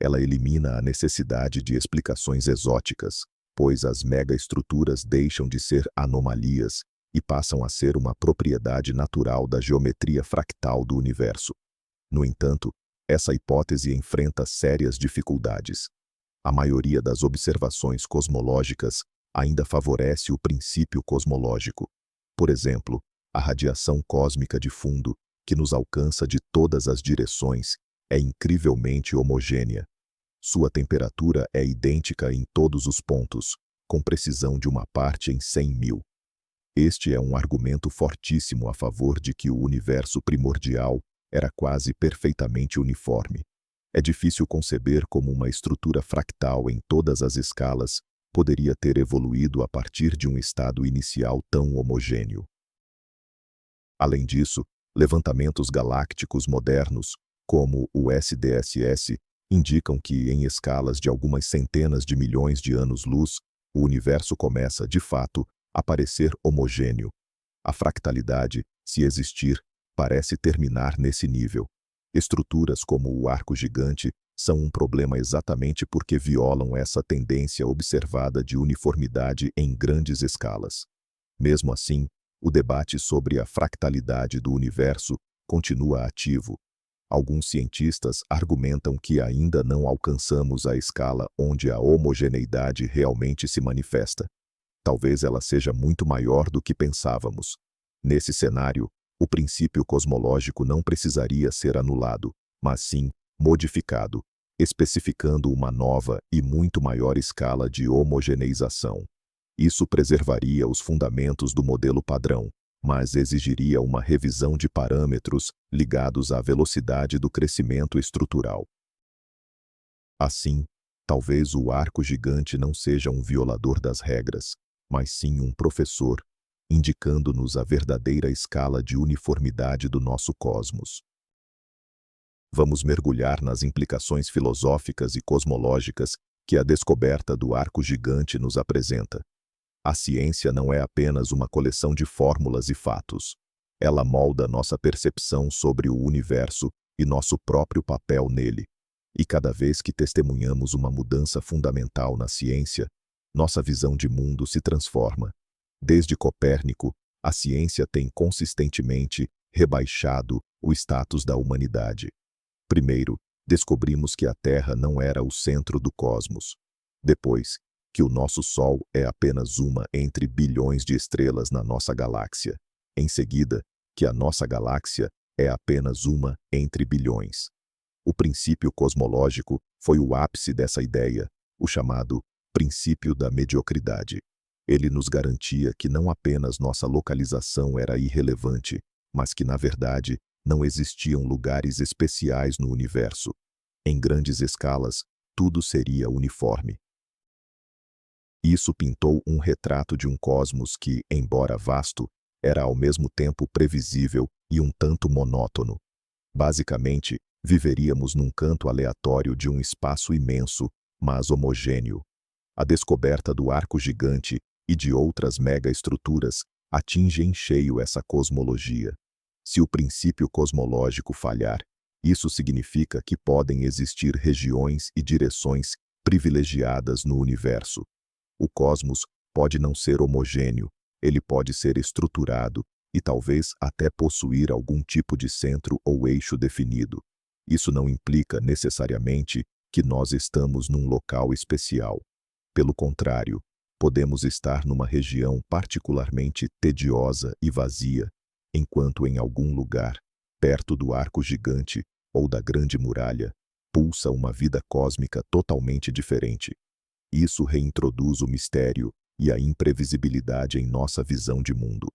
Ela elimina a necessidade de explicações exóticas, pois as megaestruturas deixam de ser anomalias e passam a ser uma propriedade natural da geometria fractal do universo. No entanto, essa hipótese enfrenta sérias dificuldades. A maioria das observações cosmológicas ainda favorece o princípio cosmológico. Por exemplo, a radiação cósmica de fundo, que nos alcança de todas as direções, é incrivelmente homogênea. Sua temperatura é idêntica em todos os pontos, com precisão de uma parte em 100.000. Este é um argumento fortíssimo a favor de que o universo primordial era quase perfeitamente uniforme. É difícil conceber como uma estrutura fractal em todas as escalas poderia ter evoluído a partir de um estado inicial tão homogêneo. Além disso, levantamentos galácticos modernos, como o SDSS, indicam que, em escalas de algumas centenas de milhões de anos-luz, o universo começa, de fato, a parecer homogêneo. A fractalidade, se existir, parece terminar nesse nível. Estruturas como o arco gigante são um problema exatamente porque violam essa tendência observada de uniformidade em grandes escalas. Mesmo assim, o debate sobre a fractalidade do universo continua ativo. Alguns cientistas argumentam que ainda não alcançamos a escala onde a homogeneidade realmente se manifesta. Talvez ela seja muito maior do que pensávamos. Nesse cenário, o princípio cosmológico não precisaria ser anulado, mas sim modificado, especificando uma nova e muito maior escala de homogeneização. Isso preservaria os fundamentos do modelo padrão, mas exigiria uma revisão de parâmetros ligados à velocidade do crescimento estrutural. Assim, talvez o arco gigante não seja um violador das regras, mas sim um professor, indicando-nos a verdadeira escala de uniformidade do nosso cosmos. Vamos mergulhar nas implicações filosóficas e cosmológicas que a descoberta do arco gigante nos apresenta. A ciência não é apenas uma coleção de fórmulas e fatos. Ela molda nossa percepção sobre o universo e nosso próprio papel nele. E cada vez que testemunhamos uma mudança fundamental na ciência, nossa visão de mundo se transforma. Desde Copérnico, a ciência tem consistentemente rebaixado o status da humanidade. Primeiro, descobrimos que a Terra não era o centro do cosmos. Depois, que o nosso Sol é apenas uma entre bilhões de estrelas na nossa galáxia. Em seguida, que a nossa galáxia é apenas uma entre bilhões. O princípio cosmológico foi o ápice dessa ideia, o chamado princípio da mediocridade. Ele nos garantia que não apenas nossa localização era irrelevante, mas que, na verdade, não existiam lugares especiais no universo. Em grandes escalas, tudo seria uniforme. Isso pintou um retrato de um cosmos que, embora vasto, era ao mesmo tempo previsível e um tanto monótono. Basicamente, viveríamos num canto aleatório de um espaço imenso, mas homogêneo. A descoberta do arco gigante e de outras megaestruturas atinge em cheio essa cosmologia. Se o princípio cosmológico falhar, isso significa que podem existir regiões e direções privilegiadas no universo. O cosmos pode não ser homogêneo, ele pode ser estruturado e talvez até possuir algum tipo de centro ou eixo definido. Isso não implica necessariamente que nós estamos num local especial. Pelo contrário, podemos estar numa região particularmente tediosa e vazia, enquanto em algum lugar, Perto do arco gigante ou da grande muralha, pulsa uma vida cósmica totalmente diferente. Isso reintroduz o mistério e a imprevisibilidade em nossa visão de mundo.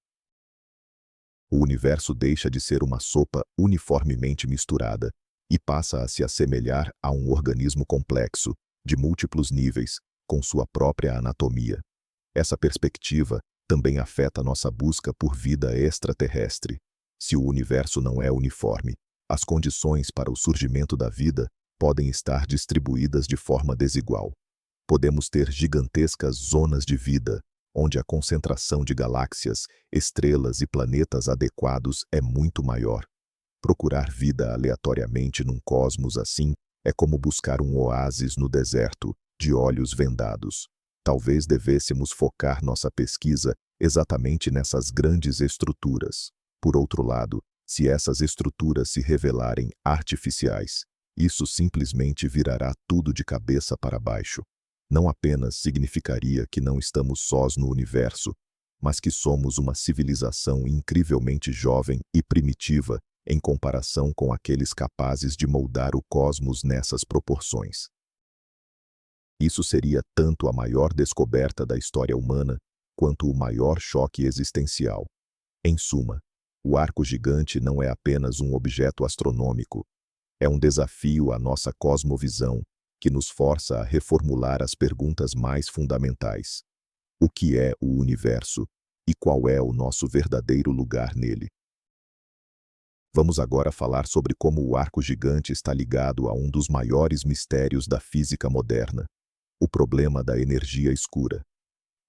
O universo deixa de ser uma sopa uniformemente misturada e passa a se assemelhar a um organismo complexo, de múltiplos níveis, com sua própria anatomia. Essa perspectiva também afeta nossa busca por vida extraterrestre. Se o universo não é uniforme, as condições para o surgimento da vida podem estar distribuídas de forma desigual. Podemos ter gigantescas zonas de vida, onde a concentração de galáxias, estrelas e planetas adequados é muito maior. Procurar vida aleatoriamente num cosmos assim é como buscar um oásis no deserto, de olhos vendados. Talvez devêssemos focar nossa pesquisa exatamente nessas grandes estruturas. Por outro lado, se essas estruturas se revelarem artificiais, isso simplesmente virará tudo de cabeça para baixo. Não apenas significaria que não estamos sós no universo, mas que somos uma civilização incrivelmente jovem e primitiva em comparação com aqueles capazes de moldar o cosmos nessas proporções. Isso seria tanto a maior descoberta da história humana, quanto o maior choque existencial. Em suma, o arco gigante não é apenas um objeto astronômico, é um desafio à nossa cosmovisão, que nos força a reformular as perguntas mais fundamentais. O que é o universo e qual é o nosso verdadeiro lugar nele? Vamos agora falar sobre como o arco gigante está ligado a um dos maiores mistérios da física moderna, o problema da energia escura.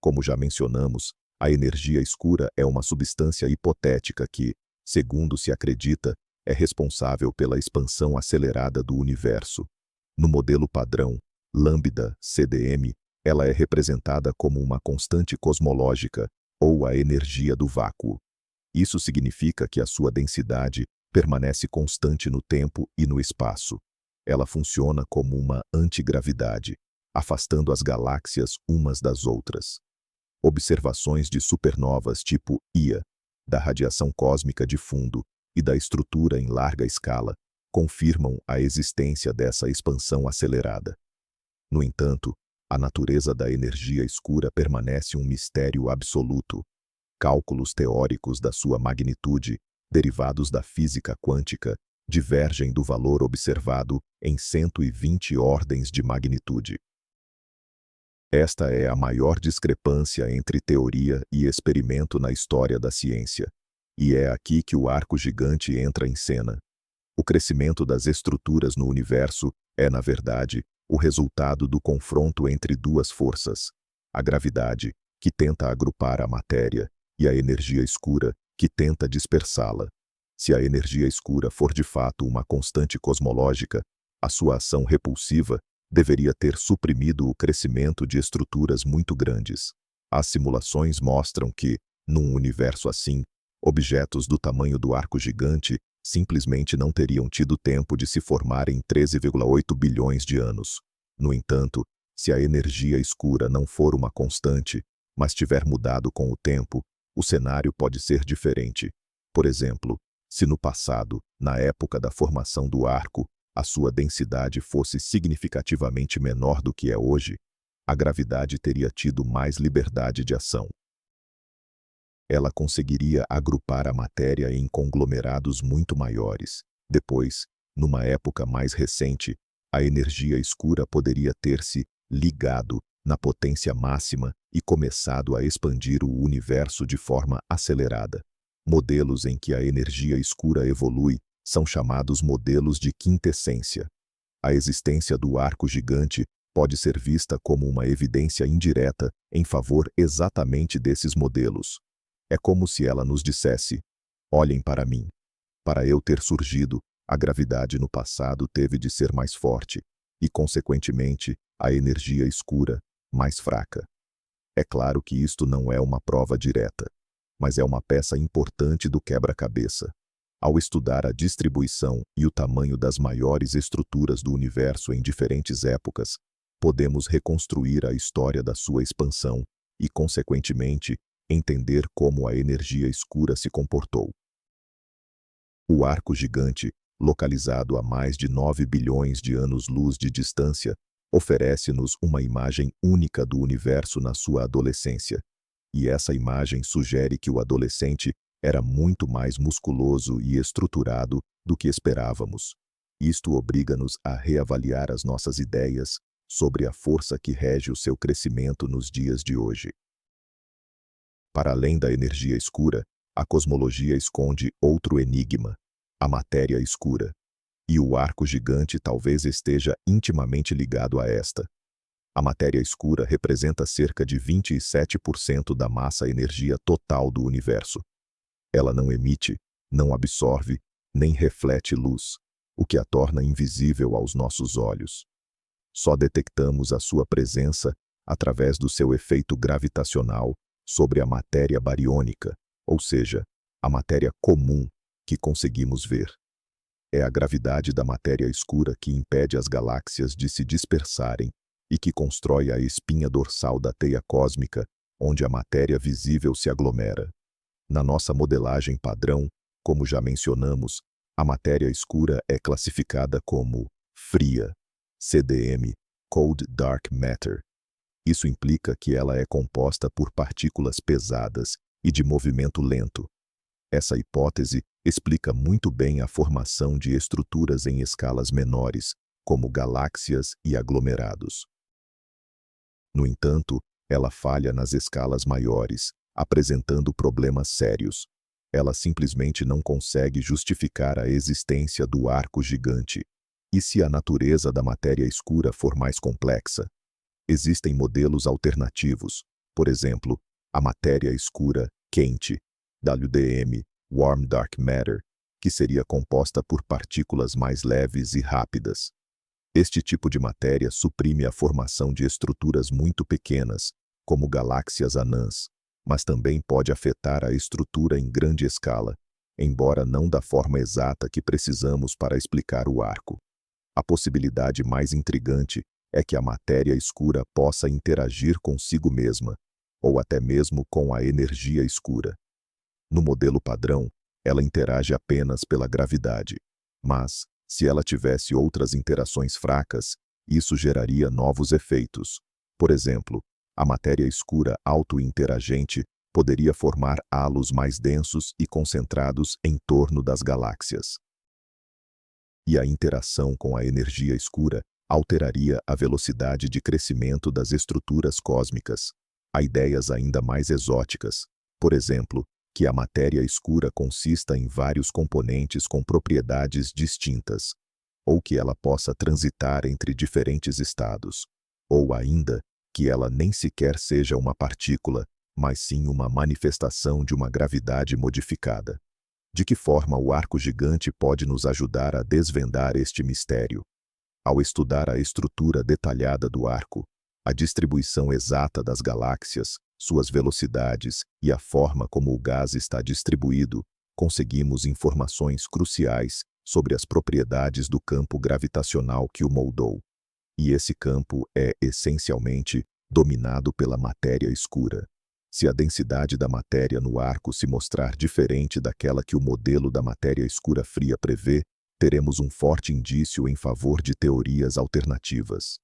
Como já mencionamos, a energia escura é uma substância hipotética que, segundo se acredita, é responsável pela expansão acelerada do universo. No modelo padrão, lambda CDM, ela é representada como uma constante cosmológica, ou a energia do vácuo. Isso significa que a sua densidade permanece constante no tempo e no espaço. Ela funciona como uma antigravidade, afastando as galáxias umas das outras. Observações de supernovas tipo Ia, da radiação cósmica de fundo e da estrutura em larga escala, confirmam a existência dessa expansão acelerada. No entanto, a natureza da energia escura permanece um mistério absoluto. Cálculos teóricos da sua magnitude, derivados da física quântica, divergem do valor observado em 120 ordens de magnitude. Esta é a maior discrepância entre teoria e experimento na história da ciência. E é aqui que o arco gigante entra em cena. O crescimento das estruturas no universo é, na verdade, o resultado do confronto entre duas forças: a gravidade, que tenta agrupar a matéria, e a energia escura, que tenta dispersá-la. Se a energia escura for de fato uma constante cosmológica, a sua ação repulsiva deveria ter suprimido o crescimento de estruturas muito grandes. As simulações mostram que, num universo assim, objetos do tamanho do arco gigante simplesmente não teriam tido tempo de se formar em 13,8 bilhões de anos. No entanto, se a energia escura não for uma constante, mas tiver mudado com o tempo, o cenário pode ser diferente. Por exemplo, se no passado, na época da formação do arco, a sua densidade fosse significativamente menor do que é hoje, a gravidade teria tido mais liberdade de ação. Ela conseguiria agrupar a matéria em conglomerados muito maiores. Depois, numa época mais recente, a energia escura poderia ter se ligado na potência máxima e começado a expandir o universo de forma acelerada. Modelos em que a energia escura evolui são chamados modelos de quintessência. A existência do arco gigante pode ser vista como uma evidência indireta em favor exatamente desses modelos. É como se ela nos dissesse: olhem para mim. Para eu ter surgido, a gravidade no passado teve de ser mais forte e, consequentemente, a energia escura mais fraca. É claro que isto não é uma prova direta, mas é uma peça importante do quebra-cabeça. Ao estudar a distribuição e o tamanho das maiores estruturas do universo em diferentes épocas, podemos reconstruir a história da sua expansão e, consequentemente, entender como a energia escura se comportou. O arco gigante, localizado a mais de 9 bilhões de anos-luz de distância, oferece-nos uma imagem única do universo na sua adolescência. E essa imagem sugere que o adolescente era muito mais musculoso e estruturado do que esperávamos. Isto obriga-nos a reavaliar as nossas ideias sobre a força que rege o seu crescimento nos dias de hoje. Para além da energia escura, a cosmologia esconde outro enigma: a matéria escura. E o arco gigante talvez esteja intimamente ligado a esta. A matéria escura representa cerca de 27% da massa-energia total do universo. Ela não emite, não absorve, nem reflete luz, o que a torna invisível aos nossos olhos. Só detectamos a sua presença através do seu efeito gravitacional sobre a matéria bariônica, ou seja, a matéria comum que conseguimos ver. É a gravidade da matéria escura que impede as galáxias de se dispersarem e que constrói a espinha dorsal da teia cósmica, onde a matéria visível se aglomera. Na nossa modelagem padrão, como já mencionamos, a matéria escura é classificada como fria, CDM, Cold Dark Matter. Isso implica que ela é composta por partículas pesadas e de movimento lento. Essa hipótese explica muito bem a formação de estruturas em escalas menores, como galáxias e aglomerados. No entanto, ela falha nas escalas maiores, apresentando problemas sérios. Ela simplesmente não consegue justificar a existência do arco gigante. E se a natureza da matéria escura for mais complexa? Existem modelos alternativos, por exemplo, a matéria escura quente, WDM, Warm Dark Matter, que seria composta por partículas mais leves e rápidas. Este tipo de matéria suprime a formação de estruturas muito pequenas, como galáxias anãs, mas também pode afetar a estrutura em grande escala, embora não da forma exata que precisamos para explicar o arco. A possibilidade mais intrigante é que a matéria escura possa interagir consigo mesma, ou até mesmo com a energia escura. No modelo padrão, ela interage apenas pela gravidade, mas, se ela tivesse outras interações fracas, isso geraria novos efeitos. Por exemplo, a matéria escura auto-interagente poderia formar halos mais densos e concentrados em torno das galáxias. E a interação com a energia escura alteraria a velocidade de crescimento das estruturas cósmicas. Há ideias ainda mais exóticas, por exemplo, que a matéria escura consista em vários componentes com propriedades distintas, ou que ela possa transitar entre diferentes estados, ou ainda que ela nem sequer seja uma partícula, mas sim uma manifestação de uma gravidade modificada. De que forma o arco gigante pode nos ajudar a desvendar este mistério? Ao estudar a estrutura detalhada do arco, a distribuição exata das galáxias, suas velocidades e a forma como o gás está distribuído, conseguimos informações cruciais sobre as propriedades do campo gravitacional que o moldou. E esse campo é, essencialmente, dominado pela matéria escura. Se a densidade da matéria no arco se mostrar diferente daquela que o modelo da matéria escura fria prevê, teremos um forte indício em favor de teorias alternativas.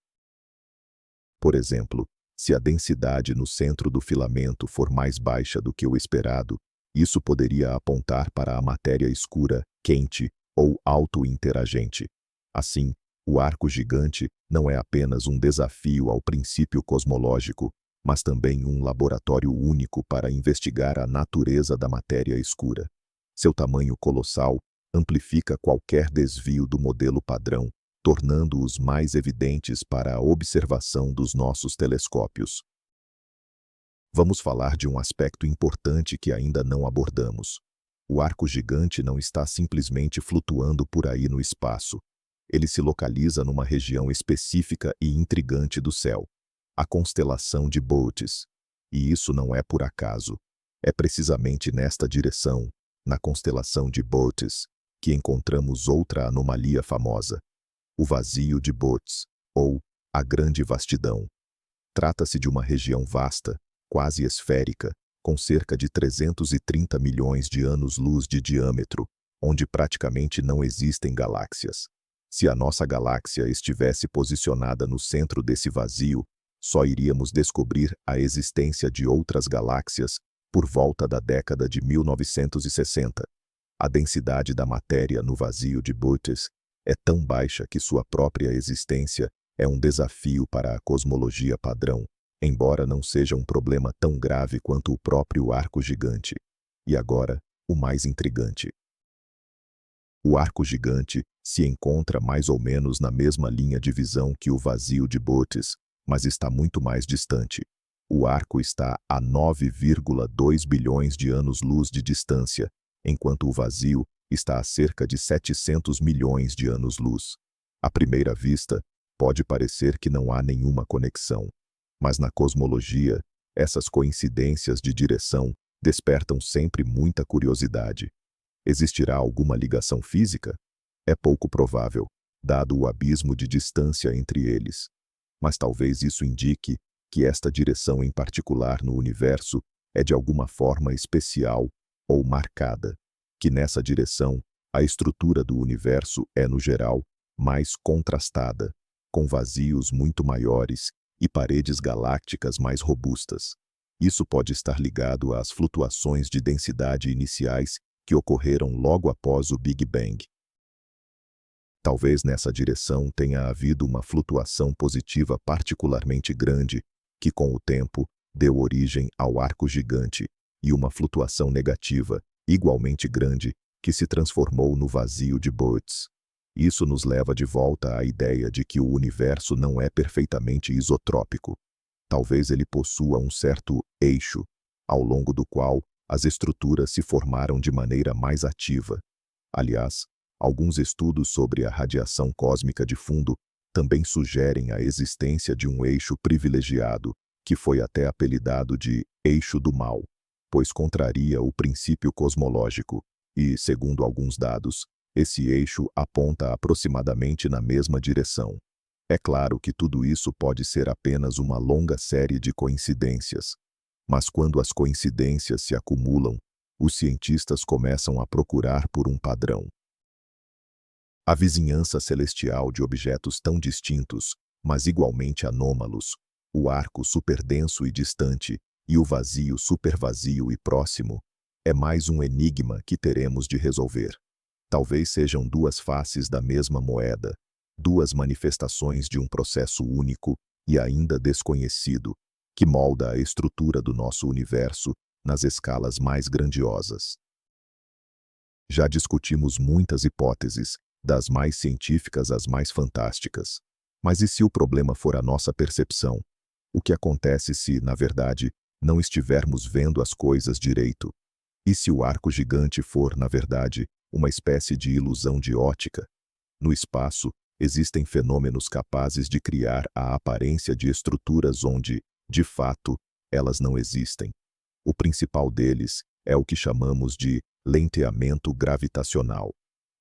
Por exemplo, se a densidade no centro do filamento for mais baixa do que o esperado, isso poderia apontar para a matéria escura quente ou auto-interagente. Assim, o arco gigante não é apenas um desafio ao princípio cosmológico, mas também um laboratório único para investigar a natureza da matéria escura. Seu tamanho colossal amplifica qualquer desvio do modelo padrão, tornando-os mais evidentes para a observação dos nossos telescópios. Vamos falar de um aspecto importante que ainda não abordamos. O arco gigante não está simplesmente flutuando por aí no espaço. Ele se localiza numa região específica e intrigante do céu, a constelação de Bootes. E isso não é por acaso. É precisamente nesta direção, na constelação de Bootes, que encontramos outra anomalia famosa: o vazio de Bootes, ou a grande vastidão. Trata-se de uma região vasta, quase esférica, com cerca de 330 milhões de anos-luz de diâmetro, onde praticamente não existem galáxias. Se a nossa galáxia estivesse posicionada no centro desse vazio, só iríamos descobrir a existência de outras galáxias por volta da década de 1960. A densidade da matéria no vazio de Bootes é tão baixa que sua própria existência é um desafio para a cosmologia padrão, embora não seja um problema tão grave quanto o próprio arco gigante. E agora, o mais intrigante. O arco gigante se encontra mais ou menos na mesma linha de visão que o vazio de Bootes, mas está muito mais distante. O arco está a 9,2 bilhões de anos-luz de distância, enquanto o vazio está a cerca de 700 milhões de anos-luz. À primeira vista, pode parecer que não há nenhuma conexão, mas na cosmologia, essas coincidências de direção despertam sempre muita curiosidade. Existirá alguma ligação física? É pouco provável, dado o abismo de distância entre eles. Mas talvez isso indique que esta direção em particular no universo é de alguma forma especial ou marcada, que nessa direção a estrutura do universo é, no geral, mais contrastada, com vazios muito maiores e paredes galácticas mais robustas. Isso pode estar ligado às flutuações de densidade iniciais que ocorreram logo após o Big Bang. Talvez nessa direção tenha havido uma flutuação positiva particularmente grande, que com o tempo deu origem ao arco gigante, e uma flutuação negativa, igualmente grande, que se transformou no vazio de Bootes. Isso nos leva de volta à ideia de que o universo não é perfeitamente isotrópico. Talvez ele possua um certo eixo, ao longo do qual as estruturas se formaram de maneira mais ativa. Aliás, alguns estudos sobre a radiação cósmica de fundo também sugerem a existência de um eixo privilegiado, que foi até apelidado de eixo do mal, pois contraria o princípio cosmológico, e, segundo alguns dados, esse eixo aponta aproximadamente na mesma direção. É claro que tudo isso pode ser apenas uma longa série de coincidências, mas quando as coincidências se acumulam, os cientistas começam a procurar por um padrão. A vizinhança celestial de objetos tão distintos, mas igualmente anômalos, o arco superdenso e distante e o vazio supervazio e próximo, é mais um enigma que teremos de resolver. Talvez sejam duas faces da mesma moeda, duas manifestações de um processo único e ainda desconhecido, que molda a estrutura do nosso universo nas escalas mais grandiosas. Já discutimos muitas hipóteses, das mais científicas às mais fantásticas. Mas e se o problema for a nossa percepção? O que acontece se, na verdade, não estivermos vendo as coisas direito? E se o arco gigante for, na verdade, uma espécie de ilusão de ótica? No espaço, existem fenômenos capazes de criar a aparência de estruturas onde, de fato, elas não existem. O principal deles é o que chamamos de lenteamento gravitacional.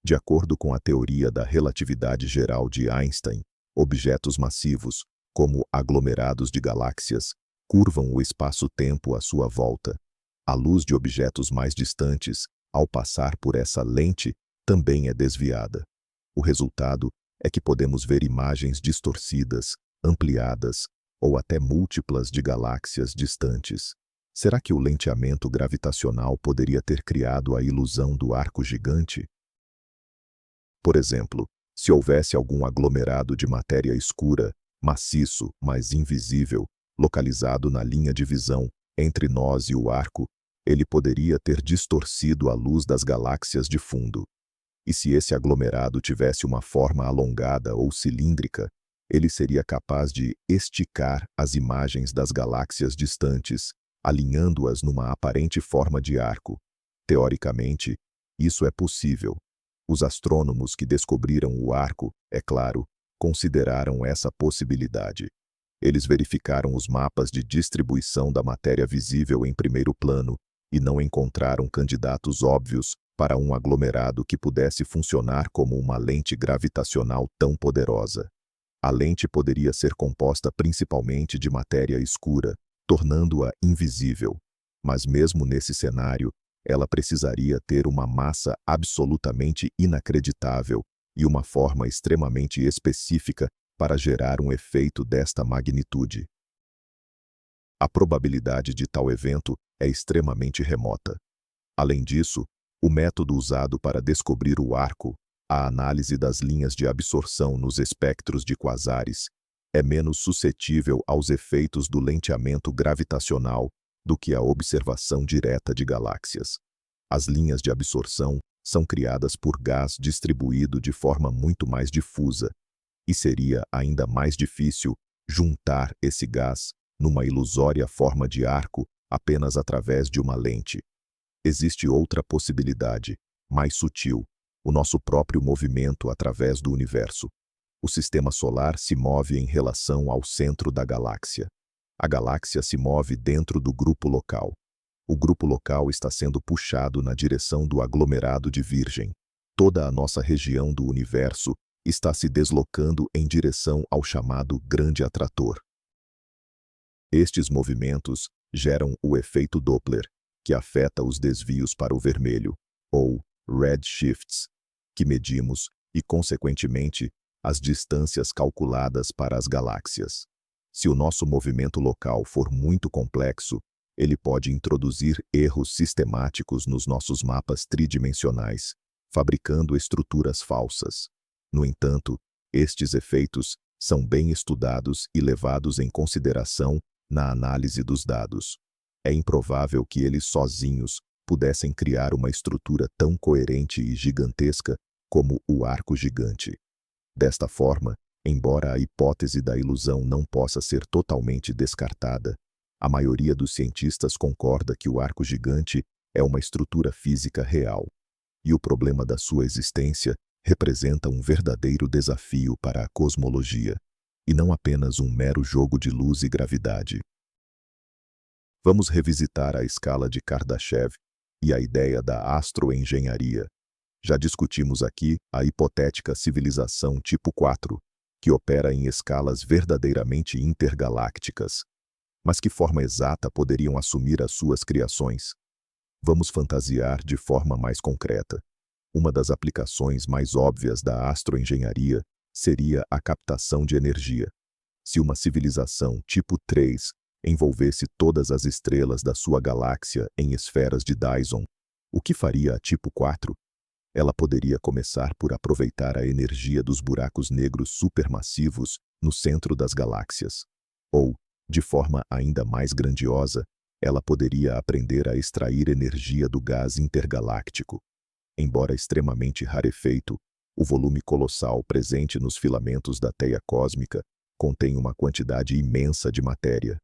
De acordo com a teoria da relatividade geral de Einstein, objetos massivos, como aglomerados de galáxias, curvam o espaço-tempo à sua volta. A luz de objetos mais distantes, ao passar por essa lente, também é desviada. O resultado é que podemos ver imagens distorcidas, ampliadas, ou até múltiplas de galáxias distantes. Será que o lenteamento gravitacional poderia ter criado a ilusão do arco gigante? Por exemplo, se houvesse algum aglomerado de matéria escura, maciço, mas invisível, localizado na linha de visão entre nós e o arco, ele poderia ter distorcido a luz das galáxias de fundo. E se esse aglomerado tivesse uma forma alongada ou cilíndrica, ele seria capaz de esticar as imagens das galáxias distantes, alinhando-as numa aparente forma de arco. Teoricamente, isso é possível. Os astrônomos que descobriram o arco, é claro, consideraram essa possibilidade. Eles verificaram os mapas de distribuição da matéria visível em primeiro plano e não encontraram candidatos óbvios para um aglomerado que pudesse funcionar como uma lente gravitacional tão poderosa. A lente poderia ser composta principalmente de matéria escura, tornando-a invisível. Mas mesmo nesse cenário, ela precisaria ter uma massa absolutamente inacreditável e uma forma extremamente específica para gerar um efeito desta magnitude. A probabilidade de tal evento é extremamente remota. Além disso, o método usado para descobrir o arco, a análise das linhas de absorção nos espectros de quasares, é menos suscetível aos efeitos do lenteamento gravitacional do que a observação direta de galáxias. As linhas de absorção são criadas por gás distribuído de forma muito mais difusa, e seria ainda mais difícil juntar esse gás numa ilusória forma de arco apenas através de uma lente. Existe outra possibilidade, mais sutil, o nosso próprio movimento através do universo. O sistema solar se move em relação ao centro da galáxia. A galáxia se move dentro do grupo local. O grupo local está sendo puxado na direção do aglomerado de Virgem. Toda a nossa região do universo está se deslocando em direção ao chamado grande atrator. Estes movimentos geram o efeito Doppler, que afeta os desvios para o vermelho, ou redshifts, que medimos e, consequentemente, as distâncias calculadas para as galáxias. Se o nosso movimento local for muito complexo, ele pode introduzir erros sistemáticos nos nossos mapas tridimensionais, fabricando estruturas falsas. No entanto, estes efeitos são bem estudados e levados em consideração na análise dos dados. É improvável que eles sozinhos pudessem criar uma estrutura tão coerente e gigantesca como o arco gigante. Desta forma, embora a hipótese da ilusão não possa ser totalmente descartada, a maioria dos cientistas concorda que o arco gigante é uma estrutura física real, e o problema da sua existência representa um verdadeiro desafio para a cosmologia, e não apenas um mero jogo de luz e gravidade. Vamos revisitar a escala de Kardashev e a ideia da astroengenharia. Já discutimos aqui a hipotética civilização tipo 4, que opera em escalas verdadeiramente intergalácticas. Mas que forma exata poderiam assumir as suas criações? Vamos fantasiar de forma mais concreta. Uma das aplicações mais óbvias da astroengenharia seria a captação de energia. Se uma civilização tipo 3 envolvesse todas as estrelas da sua galáxia em esferas de Dyson, o que faria a tipo 4? Ela poderia começar por aproveitar a energia dos buracos negros supermassivos no centro das galáxias. Ou, de forma ainda mais grandiosa, ela poderia aprender a extrair energia do gás intergaláctico. Embora extremamente rarefeito, o volume colossal presente nos filamentos da teia cósmica contém uma quantidade imensa de matéria.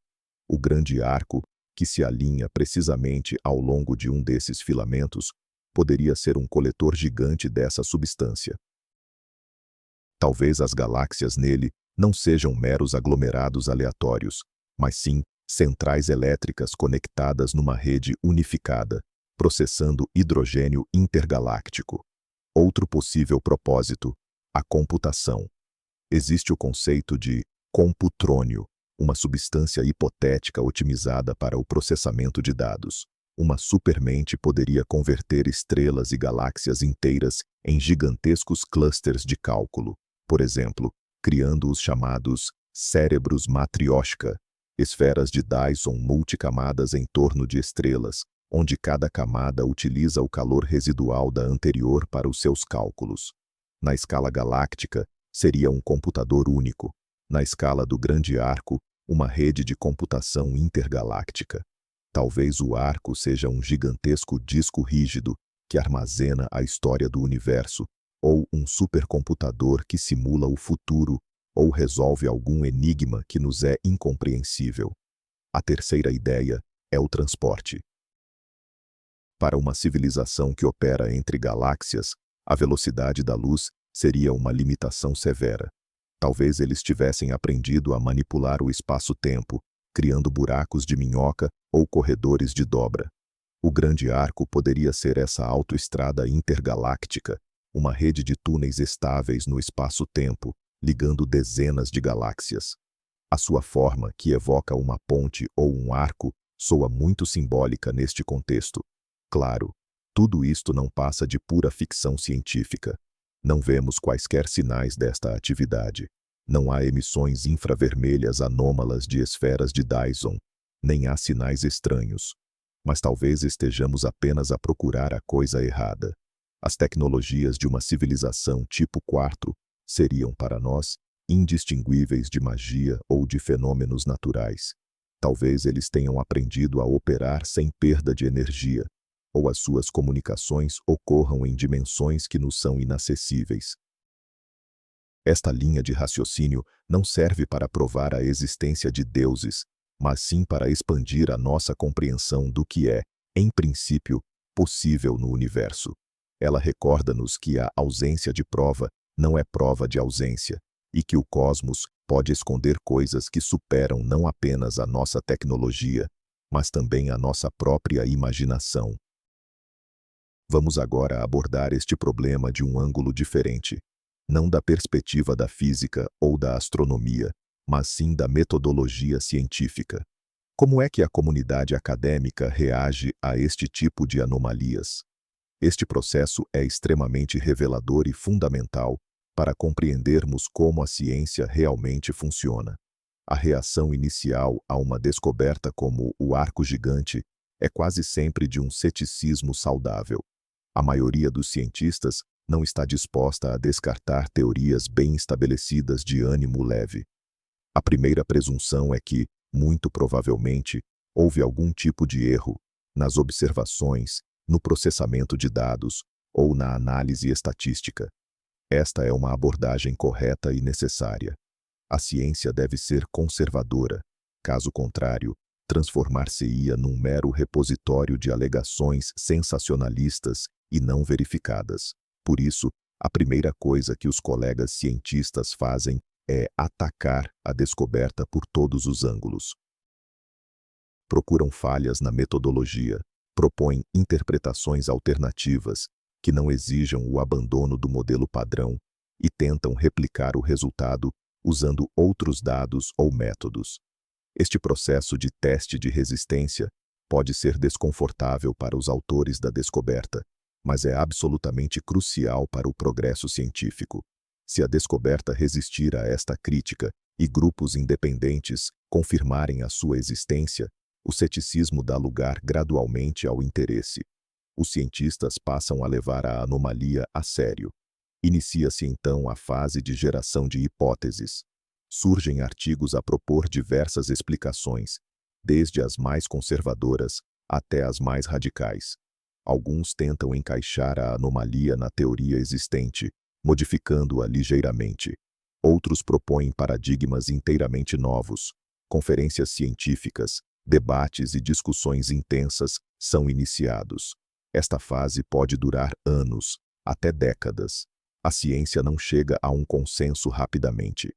O grande arco, que se alinha precisamente ao longo de um desses filamentos, poderia ser um coletor gigante dessa substância. Talvez as galáxias nele não sejam meros aglomerados aleatórios, mas sim centrais elétricas conectadas numa rede unificada, processando hidrogênio intergaláctico. Outro possível propósito, a computação. Existe o conceito de computrônio, uma substância hipotética otimizada para o processamento de dados. Uma supermente poderia converter estrelas e galáxias inteiras em gigantescos clusters de cálculo, por exemplo, criando os chamados cérebros matrioshka, esferas de Dyson multicamadas em torno de estrelas, onde cada camada utiliza o calor residual da anterior para os seus cálculos. Na escala galáctica, seria um computador único. Na escala do grande arco, uma rede de computação intergaláctica. Talvez o arco seja um gigantesco disco rígido que armazena a história do universo, ou um supercomputador que simula o futuro ou resolve algum enigma que nos é incompreensível. A terceira ideia é o transporte. Para uma civilização que opera entre galáxias, a velocidade da luz seria uma limitação severa. Talvez eles tivessem aprendido a manipular o espaço-tempo, criando buracos de minhoca ou corredores de dobra. O grande arco poderia ser essa autoestrada intergaláctica, uma rede de túneis estáveis no espaço-tempo, ligando dezenas de galáxias. A sua forma, que evoca uma ponte ou um arco, soa muito simbólica neste contexto. Claro, tudo isto não passa de pura ficção científica. Não vemos quaisquer sinais desta atividade. Não há emissões infravermelhas anômalas de esferas de Dyson, nem há sinais estranhos. Mas talvez estejamos apenas a procurar a coisa errada. As tecnologias de uma civilização tipo 4 seriam para nós indistinguíveis de magia ou de fenômenos naturais. Talvez eles tenham aprendido a operar sem perda de energia, ou as suas comunicações ocorram em dimensões que nos são inacessíveis. Esta linha de raciocínio não serve para provar a existência de deuses, mas sim para expandir a nossa compreensão do que é, em princípio, possível no universo. Ela recorda-nos que a ausência de prova não é prova de ausência, e que o cosmos pode esconder coisas que superam não apenas a nossa tecnologia, mas também a nossa própria imaginação. Vamos agora abordar este problema de um ângulo diferente, não da perspectiva da física ou da astronomia, mas sim da metodologia científica. Como é que a comunidade acadêmica reage a este tipo de anomalias? Este processo é extremamente revelador e fundamental para compreendermos como a ciência realmente funciona. A reação inicial a uma descoberta como o arco gigante é quase sempre de um ceticismo saudável. A maioria dos cientistas não está disposta a descartar teorias bem estabelecidas de ânimo leve. A primeira presunção é que, muito provavelmente, houve algum tipo de erro nas observações, no processamento de dados ou na análise estatística. Esta é uma abordagem correta e necessária. A ciência deve ser conservadora. Caso contrário, transformar-se-ia num mero repositório de alegações sensacionalistas e não verificadas. Por isso, a primeira coisa que os colegas cientistas fazem é atacar a descoberta por todos os ângulos. Procuram falhas na metodologia, propõem interpretações alternativas que não exijam o abandono do modelo padrão e tentam replicar o resultado usando outros dados ou métodos. Este processo de teste de resistência pode ser desconfortável para os autores da descoberta, mas é absolutamente crucial para o progresso científico. Se a descoberta resistir a esta crítica e grupos independentes confirmarem a sua existência, o ceticismo dá lugar gradualmente ao interesse. Os cientistas passam a levar a anomalia a sério. Inicia-se então a fase de geração de hipóteses. Surgem artigos a propor diversas explicações, desde as mais conservadoras até as mais radicais. Alguns tentam encaixar a anomalia na teoria existente, modificando-a ligeiramente. Outros propõem paradigmas inteiramente novos. Conferências científicas, debates e discussões intensas são iniciados. Esta fase pode durar anos, até décadas. A ciência não chega a um consenso rapidamente.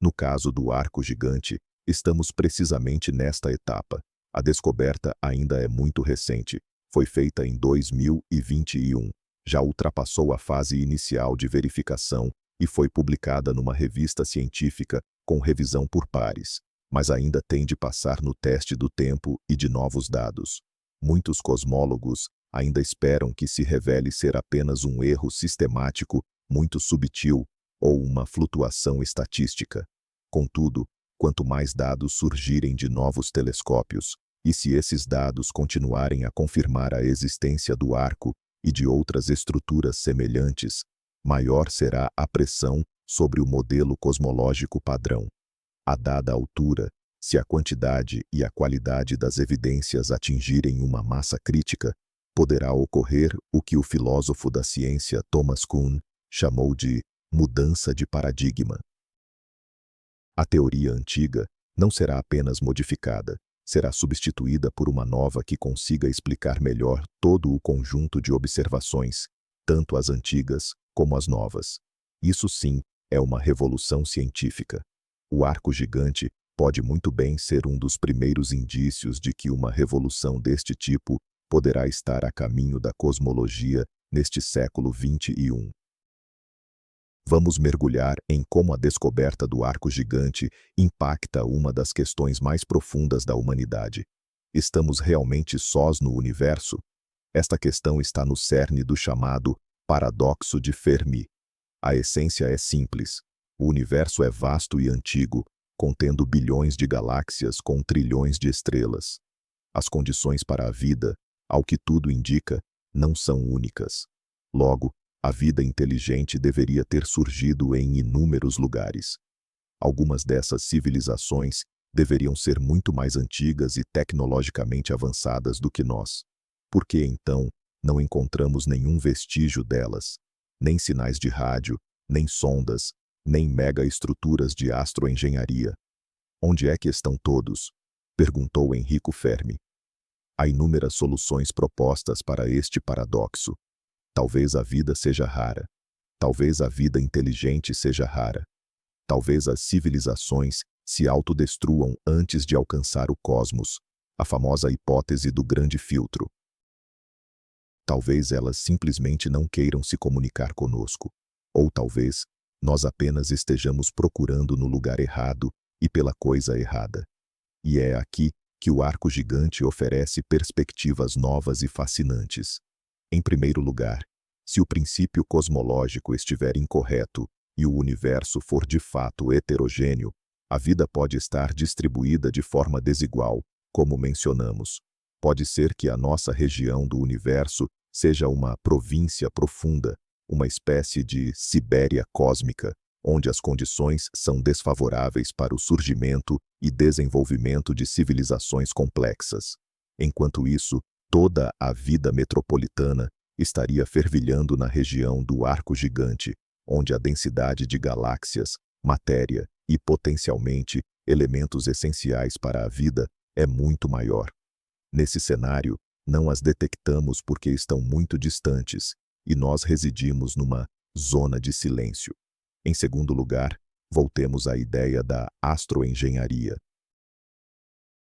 No caso do arco gigante, estamos precisamente nesta etapa. A descoberta ainda é muito recente. Foi feita em 2021. Já ultrapassou a fase inicial de verificação e foi publicada numa revista científica com revisão por pares, mas ainda tem de passar no teste do tempo e de novos dados. Muitos cosmólogos ainda esperam que se revele ser apenas um erro sistemático muito subtil ou uma flutuação estatística. Contudo, quanto mais dados surgirem de novos telescópios, e se esses dados continuarem a confirmar a existência do arco e de outras estruturas semelhantes, maior será a pressão sobre o modelo cosmológico padrão. A dada altura, se a quantidade e a qualidade das evidências atingirem uma massa crítica, poderá ocorrer o que o filósofo da ciência Thomas Kuhn chamou de mudança de paradigma. A teoria antiga não será apenas modificada, será substituída por uma nova que consiga explicar melhor todo o conjunto de observações, tanto as antigas como as novas. Isso sim é uma revolução científica. O arco gigante pode muito bem ser um dos primeiros indícios de que uma revolução deste tipo poderá estar a caminho da cosmologia neste século XXI. Vamos mergulhar em como a descoberta do arco gigante impacta uma das questões mais profundas da humanidade: Estamos realmente sós no universo? Esta questão está no cerne do chamado paradoxo de Fermi. A essência é simples. O universo é vasto e antigo, contendo bilhões de galáxias com trilhões de estrelas. As condições para a vida, ao que tudo indica, não são únicas. Logo, a vida inteligente deveria ter surgido em inúmeros lugares. Algumas dessas civilizações deveriam ser muito mais antigas e tecnologicamente avançadas do que nós. Por que, então, não encontramos nenhum vestígio delas? Nem sinais de rádio, nem sondas, nem megaestruturas de astroengenharia. Onde é que estão todos? Perguntou Enrico Fermi. Há inúmeras soluções propostas para este paradoxo. Talvez a vida seja rara. Talvez a vida inteligente seja rara. Talvez as civilizações se autodestruam antes de alcançar o cosmos, a famosa hipótese do grande filtro. Talvez elas simplesmente não queiram se comunicar conosco. Ou talvez nós apenas estejamos procurando no lugar errado e pela coisa errada. E é aqui que o arco gigante oferece perspectivas novas e fascinantes. Em primeiro lugar, se o princípio cosmológico estiver incorreto e o universo for de fato heterogêneo, a vida pode estar distribuída de forma desigual, como mencionamos. Pode ser que a nossa região do universo seja uma província profunda, uma espécie de Sibéria cósmica, onde as condições são desfavoráveis para o surgimento e desenvolvimento de civilizações complexas. Enquanto isso, toda a vida metropolitana estaria fervilhando na região do arco gigante, onde a densidade de galáxias, matéria e, potencialmente, elementos essenciais para a vida é muito maior. Nesse cenário, não as detectamos porque estão muito distantes, e nós residimos numa zona de silêncio. Em segundo lugar, voltemos à ideia da astroengenharia.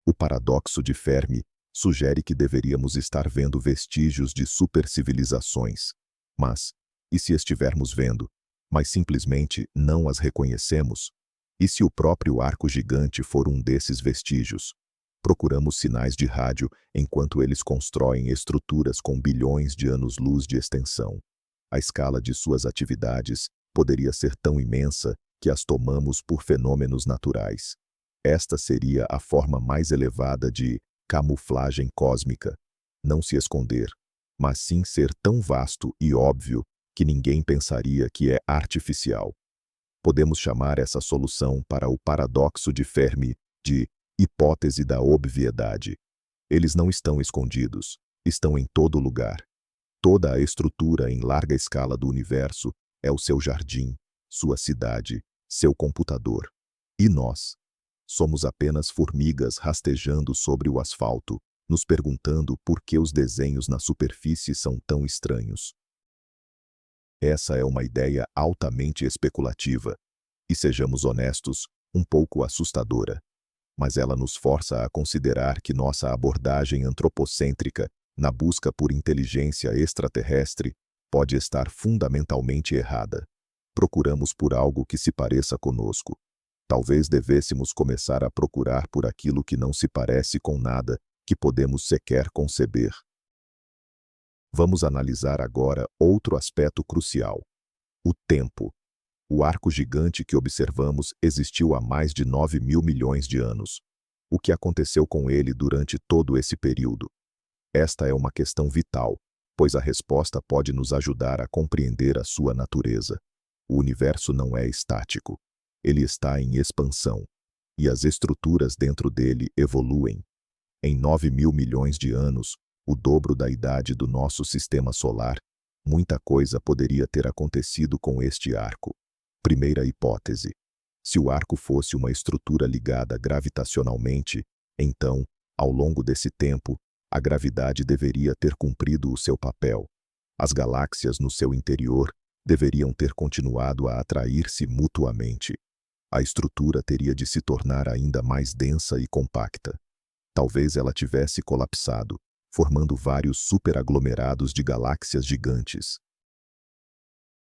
O paradoxo de Fermi sugere que deveríamos estar vendo vestígios de supercivilizações. Mas, e se estivermos vendo, mas simplesmente não as reconhecemos? E se o próprio arco gigante for um desses vestígios? Procuramos sinais de rádio enquanto eles constroem estruturas com bilhões de anos-luz de extensão. A escala de suas atividades poderia ser tão imensa que as tomamos por fenômenos naturais. Esta seria a forma mais elevada de camuflagem cósmica. Não se esconder, mas sim ser tão vasto e óbvio que ninguém pensaria que é artificial. Podemos chamar essa solução para o paradoxo de Fermi de hipótese da obviedade. Eles não estão escondidos, estão em todo lugar. Toda a estrutura em larga escala do universo é o seu jardim, sua cidade, seu computador. E nós? Somos apenas formigas rastejando sobre o asfalto, nos perguntando por que os desenhos na superfície são tão estranhos. Essa é uma ideia altamente especulativa, e sejamos honestos, um pouco assustadora. Mas ela nos força a considerar que nossa abordagem antropocêntrica, na busca por inteligência extraterrestre, pode estar fundamentalmente errada. Procuramos por algo que se pareça conosco. Talvez devêssemos começar a procurar por aquilo que não se parece com nada que podemos sequer conceber. Vamos analisar agora outro aspecto crucial: o tempo. O arco gigante que observamos existiu há mais de 9.000 milhões de anos. O que aconteceu com ele durante todo esse período? Esta é uma questão vital, pois a resposta pode nos ajudar a compreender a sua natureza. O universo não é estático. Ele está em expansão, e as estruturas dentro dele evoluem. Em 9.000 milhões de anos, o dobro da idade do nosso sistema solar, muita coisa poderia ter acontecido com este arco. Primeira hipótese: se o arco fosse uma estrutura ligada gravitacionalmente, então, ao longo desse tempo, a gravidade deveria ter cumprido o seu papel. As galáxias no seu interior deveriam ter continuado a atrair-se mutuamente. A estrutura teria de se tornar ainda mais densa e compacta. Talvez ela tivesse colapsado, formando vários superaglomerados de galáxias gigantes.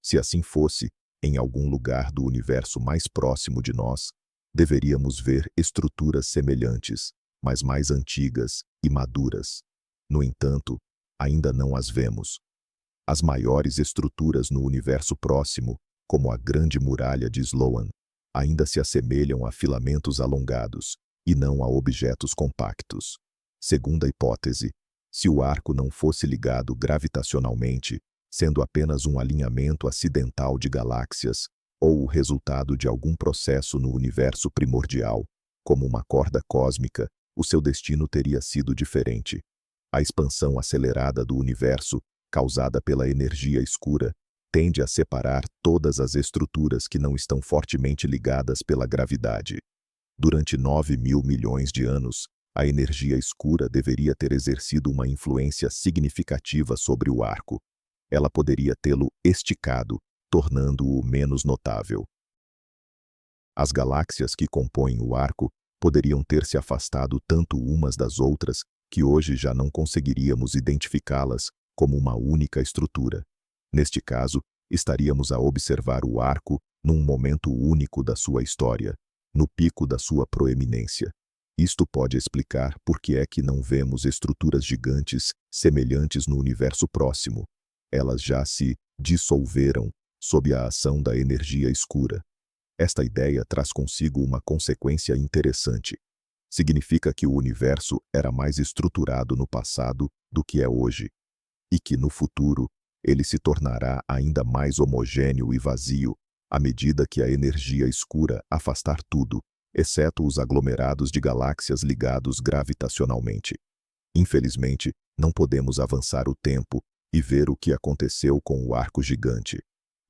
Se assim fosse, em algum lugar do universo mais próximo de nós, deveríamos ver estruturas semelhantes, mas mais antigas e maduras. No entanto, ainda não as vemos. As maiores estruturas no universo próximo, como a Grande Muralha de Sloan, ainda se assemelham a filamentos alongados e não a objetos compactos. Segunda hipótese, se o arco não fosse ligado gravitacionalmente, sendo apenas um alinhamento acidental de galáxias ou o resultado de algum processo no universo primordial, como uma corda cósmica, o seu destino teria sido diferente. A expansão acelerada do universo, causada pela energia escura, tende a separar todas as estruturas que não estão fortemente ligadas pela gravidade. Durante 9.000 milhões de anos, a energia escura deveria ter exercido uma influência significativa sobre o arco. Ela poderia tê-lo esticado, tornando-o menos notável. As galáxias que compõem o arco poderiam ter se afastado tanto umas das outras que hoje já não conseguiríamos identificá-las como uma única estrutura. Neste caso, estaríamos a observar o arco num momento único da sua história, no pico da sua proeminência. Isto pode explicar por que é que não vemos estruturas gigantes semelhantes no universo próximo. Elas já se dissolveram sob a ação da energia escura. Esta ideia traz consigo uma consequência interessante. Significa que o universo era mais estruturado no passado do que é hoje, e que no futuro ele se tornará ainda mais homogêneo e vazio à medida que a energia escura afastar tudo, exceto os aglomerados de galáxias ligados gravitacionalmente. Infelizmente, não podemos avançar o tempo e ver o que aconteceu com o arco gigante,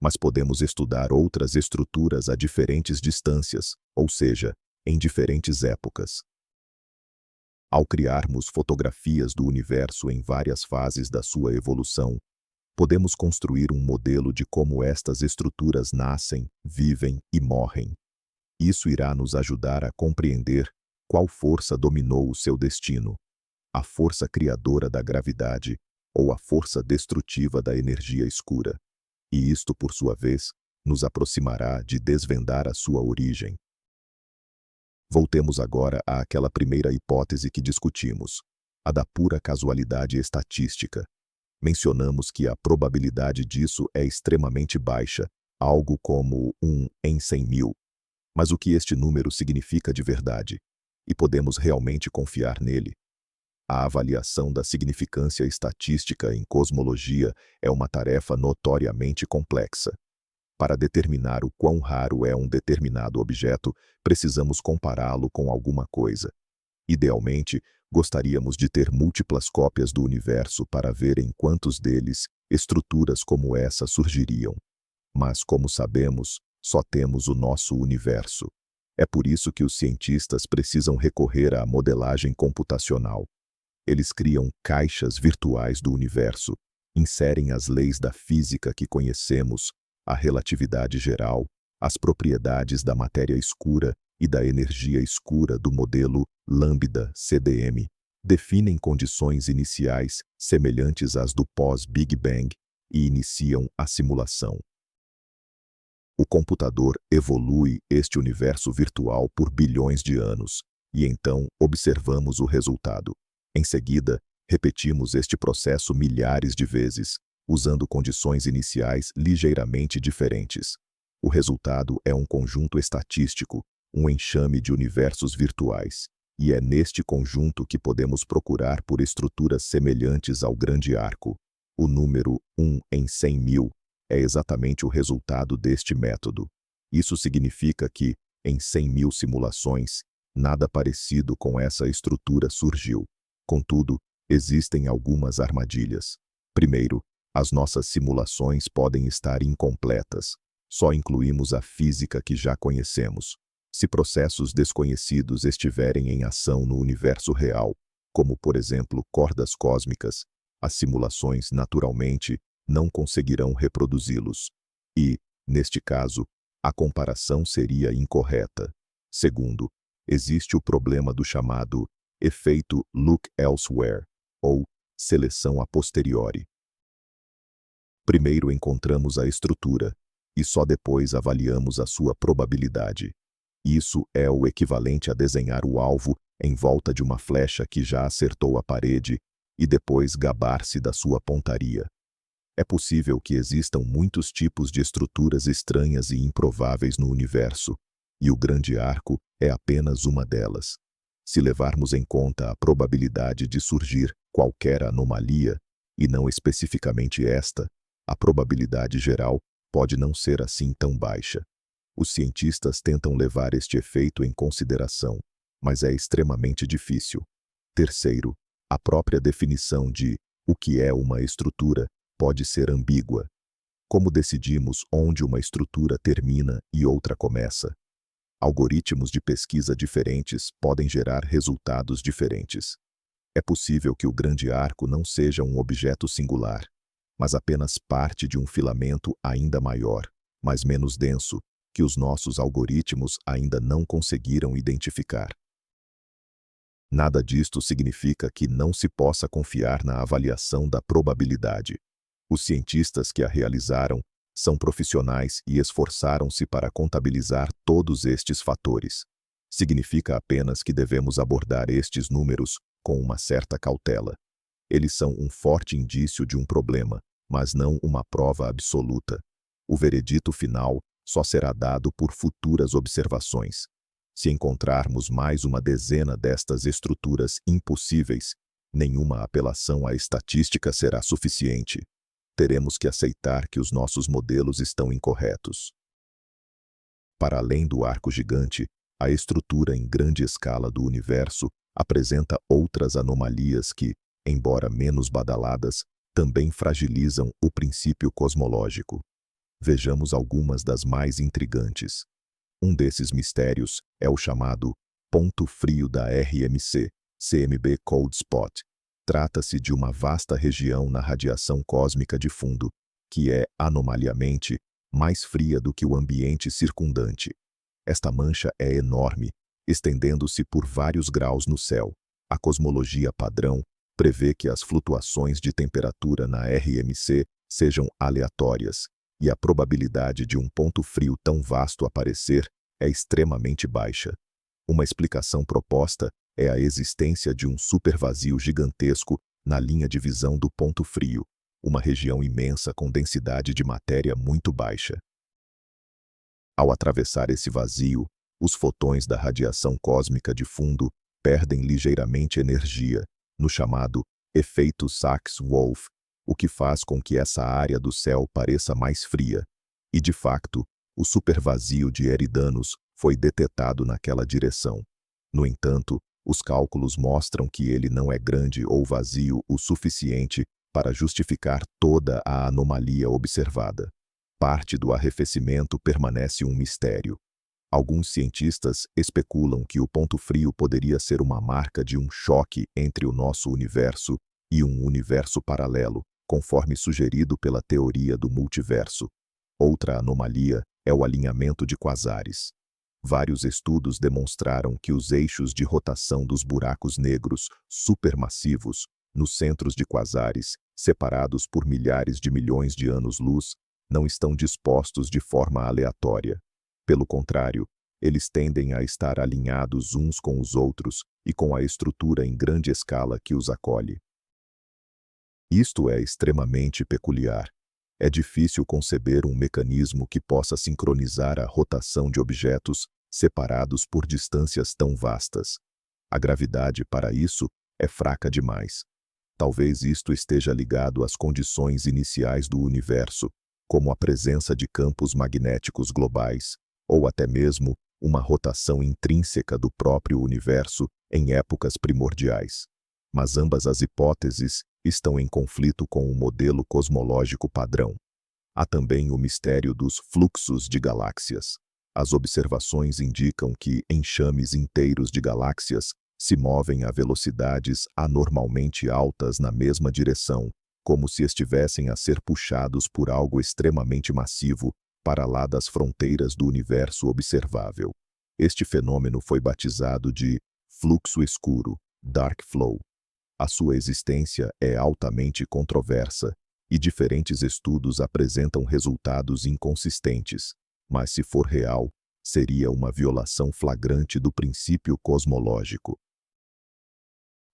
mas podemos estudar outras estruturas a diferentes distâncias, ou seja, em diferentes épocas. Ao criarmos fotografias do universo em várias fases da sua evolução, podemos construir um modelo de como estas estruturas nascem, vivem e morrem. Isso irá nos ajudar a compreender qual força dominou o seu destino, a força criadora da gravidade ou a força destrutiva da energia escura. E isto, por sua vez, nos aproximará de desvendar a sua origem. Voltemos agora àquela primeira hipótese que discutimos, a da pura casualidade estatística. Mencionamos que a probabilidade disso é extremamente baixa, algo como 1 em 100.000. Mas o que este número significa de verdade? E podemos realmente confiar nele? A avaliação da significância estatística em cosmologia é uma tarefa notoriamente complexa. Para determinar o quão raro é um determinado objeto, precisamos compará-lo com alguma coisa. Idealmente, gostaríamos de ter múltiplas cópias do universo para ver em quantos deles estruturas como essa surgiriam. Mas, como sabemos, só temos o nosso universo. É por isso que os cientistas precisam recorrer à modelagem computacional. Eles criam caixas virtuais do universo, inserem as leis da física que conhecemos, a relatividade geral, as propriedades da matéria escura e da energia escura do modelo Lambda-CDM, definem condições iniciais semelhantes às do pós-Big Bang e iniciam a simulação. O computador evolui este universo virtual por bilhões de anos, e então observamos o resultado. Em seguida, repetimos este processo milhares de vezes, usando condições iniciais ligeiramente diferentes. O resultado é um conjunto estatístico, um enxame de universos virtuais, e é neste conjunto que podemos procurar por estruturas semelhantes ao grande arco. O número 1 em 100.000 é exatamente o resultado deste método. Isso significa que, em 100.000 simulações, nada parecido com essa estrutura surgiu. Contudo, existem algumas armadilhas. Primeiro, as nossas simulações podem estar incompletas. Só incluímos a física que já conhecemos. Se processos desconhecidos estiverem em ação no universo real, como por exemplo cordas cósmicas, as simulações naturalmente não conseguirão reproduzi-los. E, neste caso, a comparação seria incorreta. Segundo, existe o problema do chamado efeito look elsewhere, ou seleção a posteriori. Primeiro encontramos a estrutura, e só depois avaliamos a sua probabilidade. Isso é o equivalente a desenhar o alvo em volta de uma flecha que já acertou a parede e depois gabar-se da sua pontaria. É possível que existam muitos tipos de estruturas estranhas e improváveis no universo, e o grande arco é apenas uma delas. Se levarmos em conta a probabilidade de surgir qualquer anomalia, e não especificamente esta, a probabilidade geral pode não ser assim tão baixa. Os cientistas tentam levar este efeito em consideração, mas é extremamente difícil. Terceiro, a própria definição de o que é uma estrutura pode ser ambígua. Como decidimos onde uma estrutura termina e outra começa? Algoritmos de pesquisa diferentes podem gerar resultados diferentes. É possível que o grande arco não seja um objeto singular, mas apenas parte de um filamento ainda maior, mas menos denso, que os nossos algoritmos ainda não conseguiram identificar. Nada disto significa que não se possa confiar na avaliação da probabilidade. Os cientistas que a realizaram são profissionais e esforçaram-se para contabilizar todos estes fatores. Significa apenas que devemos abordar estes números com uma certa cautela. Eles são um forte indício de um problema, mas não uma prova absoluta. O veredito final só será dado por futuras observações. Se encontrarmos mais uma dezena destas estruturas impossíveis, nenhuma apelação à estatística será suficiente. Teremos que aceitar que os nossos modelos estão incorretos. Para além do arco gigante, a estrutura em grande escala do universo apresenta outras anomalias que, embora menos badaladas, também fragilizam o princípio cosmológico. Vejamos algumas das mais intrigantes. Um desses mistérios é o chamado ponto frio da RMC, CMB Cold Spot. Trata-se de uma vasta região na radiação cósmica de fundo, que é, anomaliamente, mais fria do que o ambiente circundante. Esta mancha é enorme, estendendo-se por vários graus no céu. A cosmologia padrão prevê que as flutuações de temperatura na RMC sejam aleatórias, e a probabilidade de um ponto frio tão vasto aparecer é extremamente baixa. Uma explicação proposta é a existência de um supervazio gigantesco na linha de visão do ponto frio, uma região imensa com densidade de matéria muito baixa. Ao atravessar esse vazio, os fotões da radiação cósmica de fundo perdem ligeiramente energia, no chamado efeito Sachs-Wolf, o que faz com que essa área do céu pareça mais fria. E, de facto, o supervazio de Eridanos foi detetado naquela direção. No entanto, os cálculos mostram que ele não é grande ou vazio o suficiente para justificar toda a anomalia observada. Parte do arrefecimento permanece um mistério. Alguns cientistas especulam que o ponto frio poderia ser uma marca de um choque entre o nosso universo e um universo paralelo, conforme sugerido pela teoria do multiverso. Outra anomalia é o alinhamento de quasares. Vários estudos demonstraram que os eixos de rotação dos buracos negros supermassivos nos centros de quasares, separados por milhares de milhões de anos-luz, não estão dispostos de forma aleatória. Pelo contrário, eles tendem a estar alinhados uns com os outros e com a estrutura em grande escala que os acolhe. Isto é extremamente peculiar. É difícil conceber um mecanismo que possa sincronizar a rotação de objetos separados por distâncias tão vastas. A gravidade, para isso, é fraca demais. Talvez isto esteja ligado às condições iniciais do universo, como a presença de campos magnéticos globais, ou até mesmo uma rotação intrínseca do próprio universo em épocas primordiais. Mas ambas as hipóteses estão em conflito com o modelo cosmológico padrão. Há também o mistério dos fluxos de galáxias. As observações indicam que enxames inteiros de galáxias se movem a velocidades anormalmente altas na mesma direção, como se estivessem a ser puxados por algo extremamente massivo para lá das fronteiras do universo observável. Este fenômeno foi batizado de fluxo escuro, dark flow. A sua existência é altamente controversa e diferentes estudos apresentam resultados inconsistentes, mas se for real, seria uma violação flagrante do princípio cosmológico.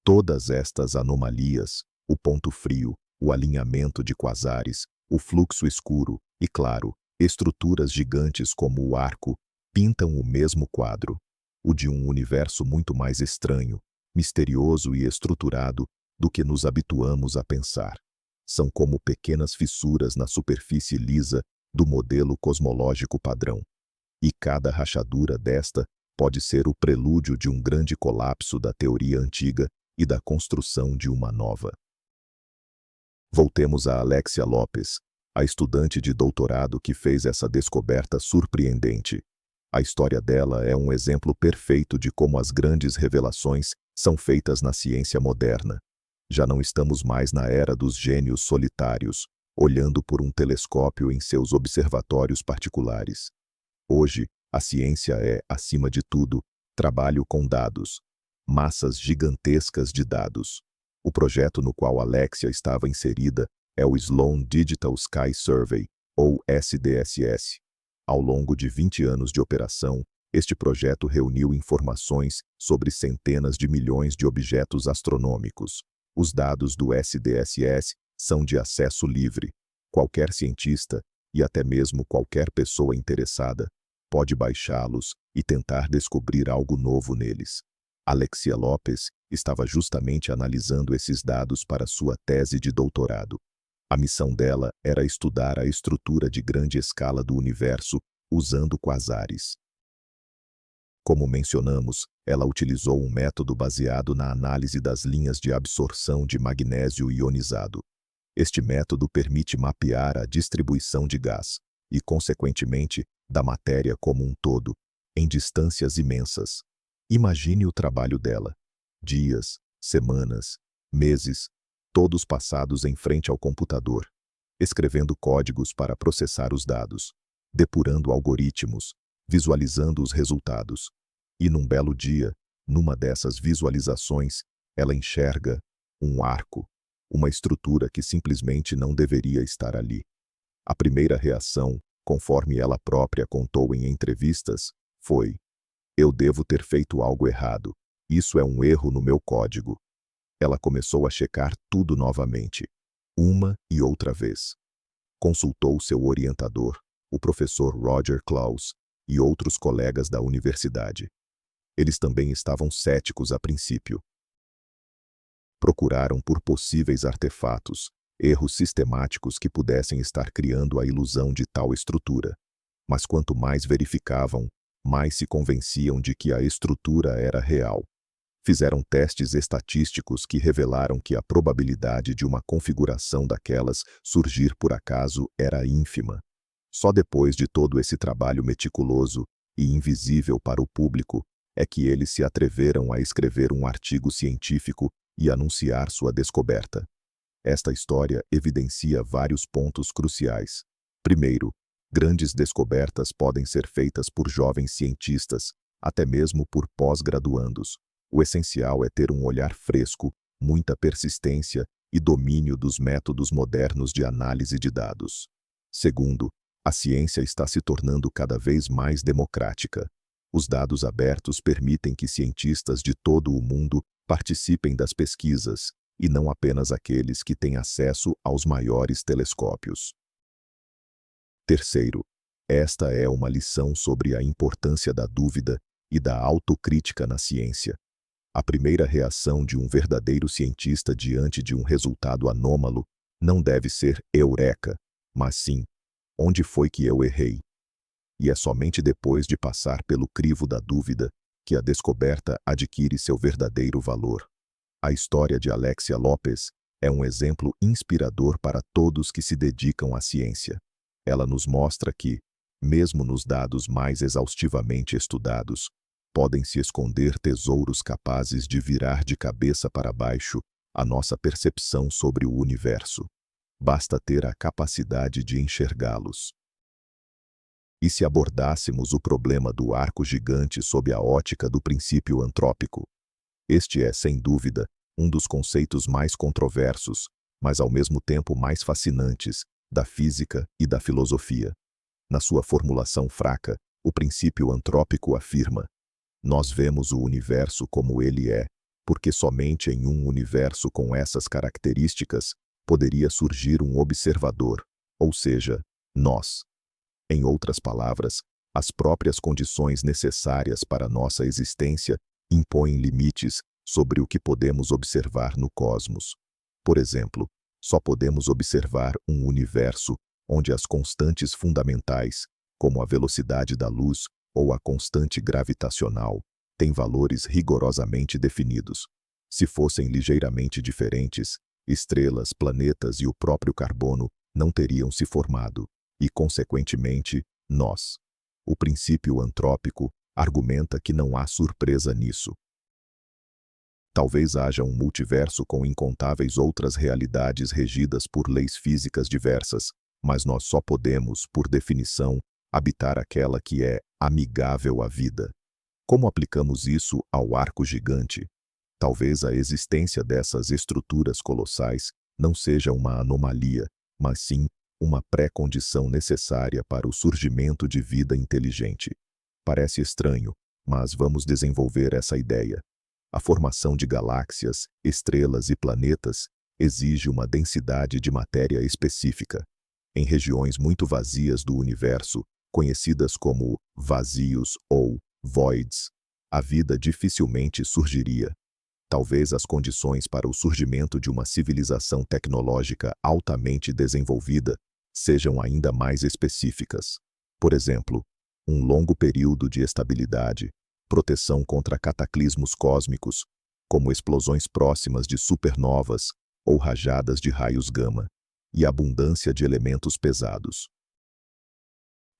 Todas estas anomalias, o ponto frio, o alinhamento de quasares, o fluxo escuro e, claro, estruturas gigantes como o arco, pintam o mesmo quadro, o de um universo muito mais estranho, misterioso e estruturado do que nos habituamos a pensar. São como pequenas fissuras na superfície lisa do modelo cosmológico padrão. E cada rachadura desta pode ser o prelúdio de um grande colapso da teoria antiga e da construção de uma nova. Voltemos a Alexia Lopes, a estudante de doutorado que fez essa descoberta surpreendente. A história dela é um exemplo perfeito de como as grandes revelações são feitas na ciência moderna. Já não estamos mais na era dos gênios solitários, olhando por um telescópio em seus observatórios particulares. Hoje, a ciência é, acima de tudo, trabalho com dados, massas gigantescas de dados. O projeto no qual Alexia estava inserida é o Sloan Digital Sky Survey, ou SDSS. Ao longo de 20 anos de operação, este projeto reuniu informações sobre centenas de milhões de objetos astronômicos. Os dados do SDSS são de acesso livre. Qualquer cientista, e até mesmo qualquer pessoa interessada, pode baixá-los e tentar descobrir algo novo neles. Alexia Lopes estava justamente analisando esses dados para sua tese de doutorado. A missão dela era estudar a estrutura de grande escala do universo usando quasares. Como mencionamos, ela utilizou um método baseado na análise das linhas de absorção de magnésio ionizado. Este método permite mapear a distribuição de gás e, consequentemente, da matéria como um todo, em distâncias imensas. Imagine o trabalho dela. Dias, semanas, meses, todos passados em frente ao computador, escrevendo códigos para processar os dados, depurando algoritmos, visualizando os resultados. E num belo dia, numa dessas visualizações, ela enxerga um arco, uma estrutura que simplesmente não deveria estar ali. A primeira reação, conforme ela própria contou em entrevistas, foi: eu devo ter feito algo errado. Isso é um erro no meu código. Ela começou a checar tudo novamente, uma e outra vez. Consultou seu orientador, o professor Roger Claus, e outros colegas da universidade. Eles também estavam céticos a princípio. Procuraram por possíveis artefatos, erros sistemáticos que pudessem estar criando a ilusão de tal estrutura. Mas quanto mais verificavam, mais se convenciam de que a estrutura era real. Fizeram testes estatísticos que revelaram que a probabilidade de uma configuração daquelas surgir por acaso era ínfima. Só depois de todo esse trabalho meticuloso e invisível para o público é que eles se atreveram a escrever um artigo científico e anunciar sua descoberta. Esta história evidencia vários pontos cruciais. Primeiro, grandes descobertas podem ser feitas por jovens cientistas, até mesmo por pós-graduandos. O essencial é ter um olhar fresco, muita persistência e domínio dos métodos modernos de análise de dados. Segundo, a ciência está se tornando cada vez mais democrática. Os dados abertos permitem que cientistas de todo o mundo participem das pesquisas, e não apenas aqueles que têm acesso aos maiores telescópios. Terceiro, esta é uma lição sobre a importância da dúvida e da autocrítica na ciência. A primeira reação de um verdadeiro cientista diante de um resultado anômalo não deve ser eureka, mas sim, onde foi que eu errei? E é somente depois de passar pelo crivo da dúvida que a descoberta adquire seu verdadeiro valor. A história de Alexia Lopes é um exemplo inspirador para todos que se dedicam à ciência. Ela nos mostra que, mesmo nos dados mais exaustivamente estudados, podem se esconder tesouros capazes de virar de cabeça para baixo a nossa percepção sobre o universo. Basta ter a capacidade de enxergá-los. E se abordássemos o problema do arco gigante sob a ótica do princípio antrópico? Este é, sem dúvida, um dos conceitos mais controversos, mas ao mesmo tempo mais fascinantes, da física e da filosofia. Na sua formulação fraca, O princípio antrópico afirma: nós vemos o universo como ele é, porque somente em um universo com essas características poderia surgir um observador, ou seja, nós. Em outras palavras, as próprias condições necessárias para nossa existência impõem limites sobre o que podemos observar no cosmos. Por exemplo, só podemos observar um universo onde as constantes fundamentais, como a velocidade da luz ou a constante gravitacional, têm valores rigorosamente definidos. Se fossem ligeiramente diferentes, estrelas, planetas e o próprio carbono não teriam se formado, e, consequentemente, nós. O princípio antrópico argumenta que não há surpresa nisso. Talvez haja um multiverso com incontáveis outras realidades regidas por leis físicas diversas, mas nós só podemos, por definição, habitar aquela que é amigável à vida. Como aplicamos isso ao arco gigante? Talvez a existência dessas estruturas colossais não seja uma anomalia, mas sim uma pré-condição necessária para o surgimento de vida inteligente. Parece estranho, mas vamos desenvolver essa ideia. A formação de galáxias, estrelas e planetas exige uma densidade de matéria específica. Em regiões muito vazias do universo, conhecidas como vazios ou voids, a vida dificilmente surgiria. Talvez as condições para o surgimento de uma civilização tecnológica altamente desenvolvida sejam ainda mais específicas. Por exemplo, um longo período de estabilidade, proteção contra cataclismos cósmicos, como explosões próximas de supernovas ou rajadas de raios gama, e abundância de elementos pesados.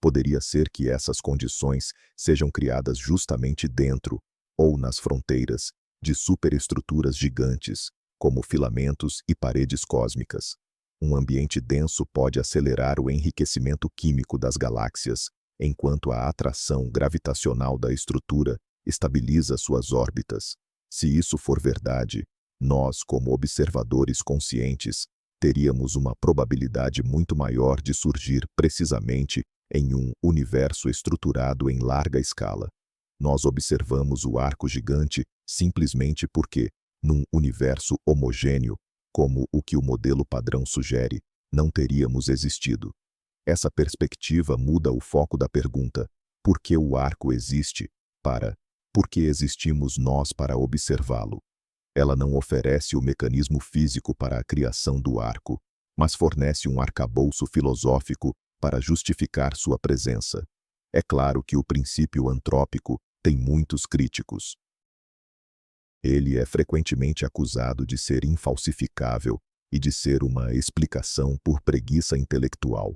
Poderia ser que essas condições sejam criadas justamente dentro, ou nas fronteiras, de superestruturas gigantes, como filamentos e paredes cósmicas. Um ambiente denso pode acelerar o enriquecimento químico das galáxias, enquanto a atração gravitacional da estrutura estabiliza suas órbitas. Se isso for verdade, nós, como observadores conscientes, teríamos uma probabilidade muito maior de surgir precisamente em um universo estruturado em larga escala. Nós observamos o arco gigante simplesmente porque, num universo homogêneo, como o que o modelo padrão sugere, não teríamos existido. Essa perspectiva muda o foco da pergunta: por que o arco existe? Por que existimos nós para observá-lo? Ela não oferece o mecanismo físico para a criação do arco, mas fornece um arcabouço filosófico para justificar sua presença. É claro que o princípio antrópico tem muitos críticos. Ele é frequentemente acusado de ser infalsificável e de ser uma explicação por preguiça intelectual.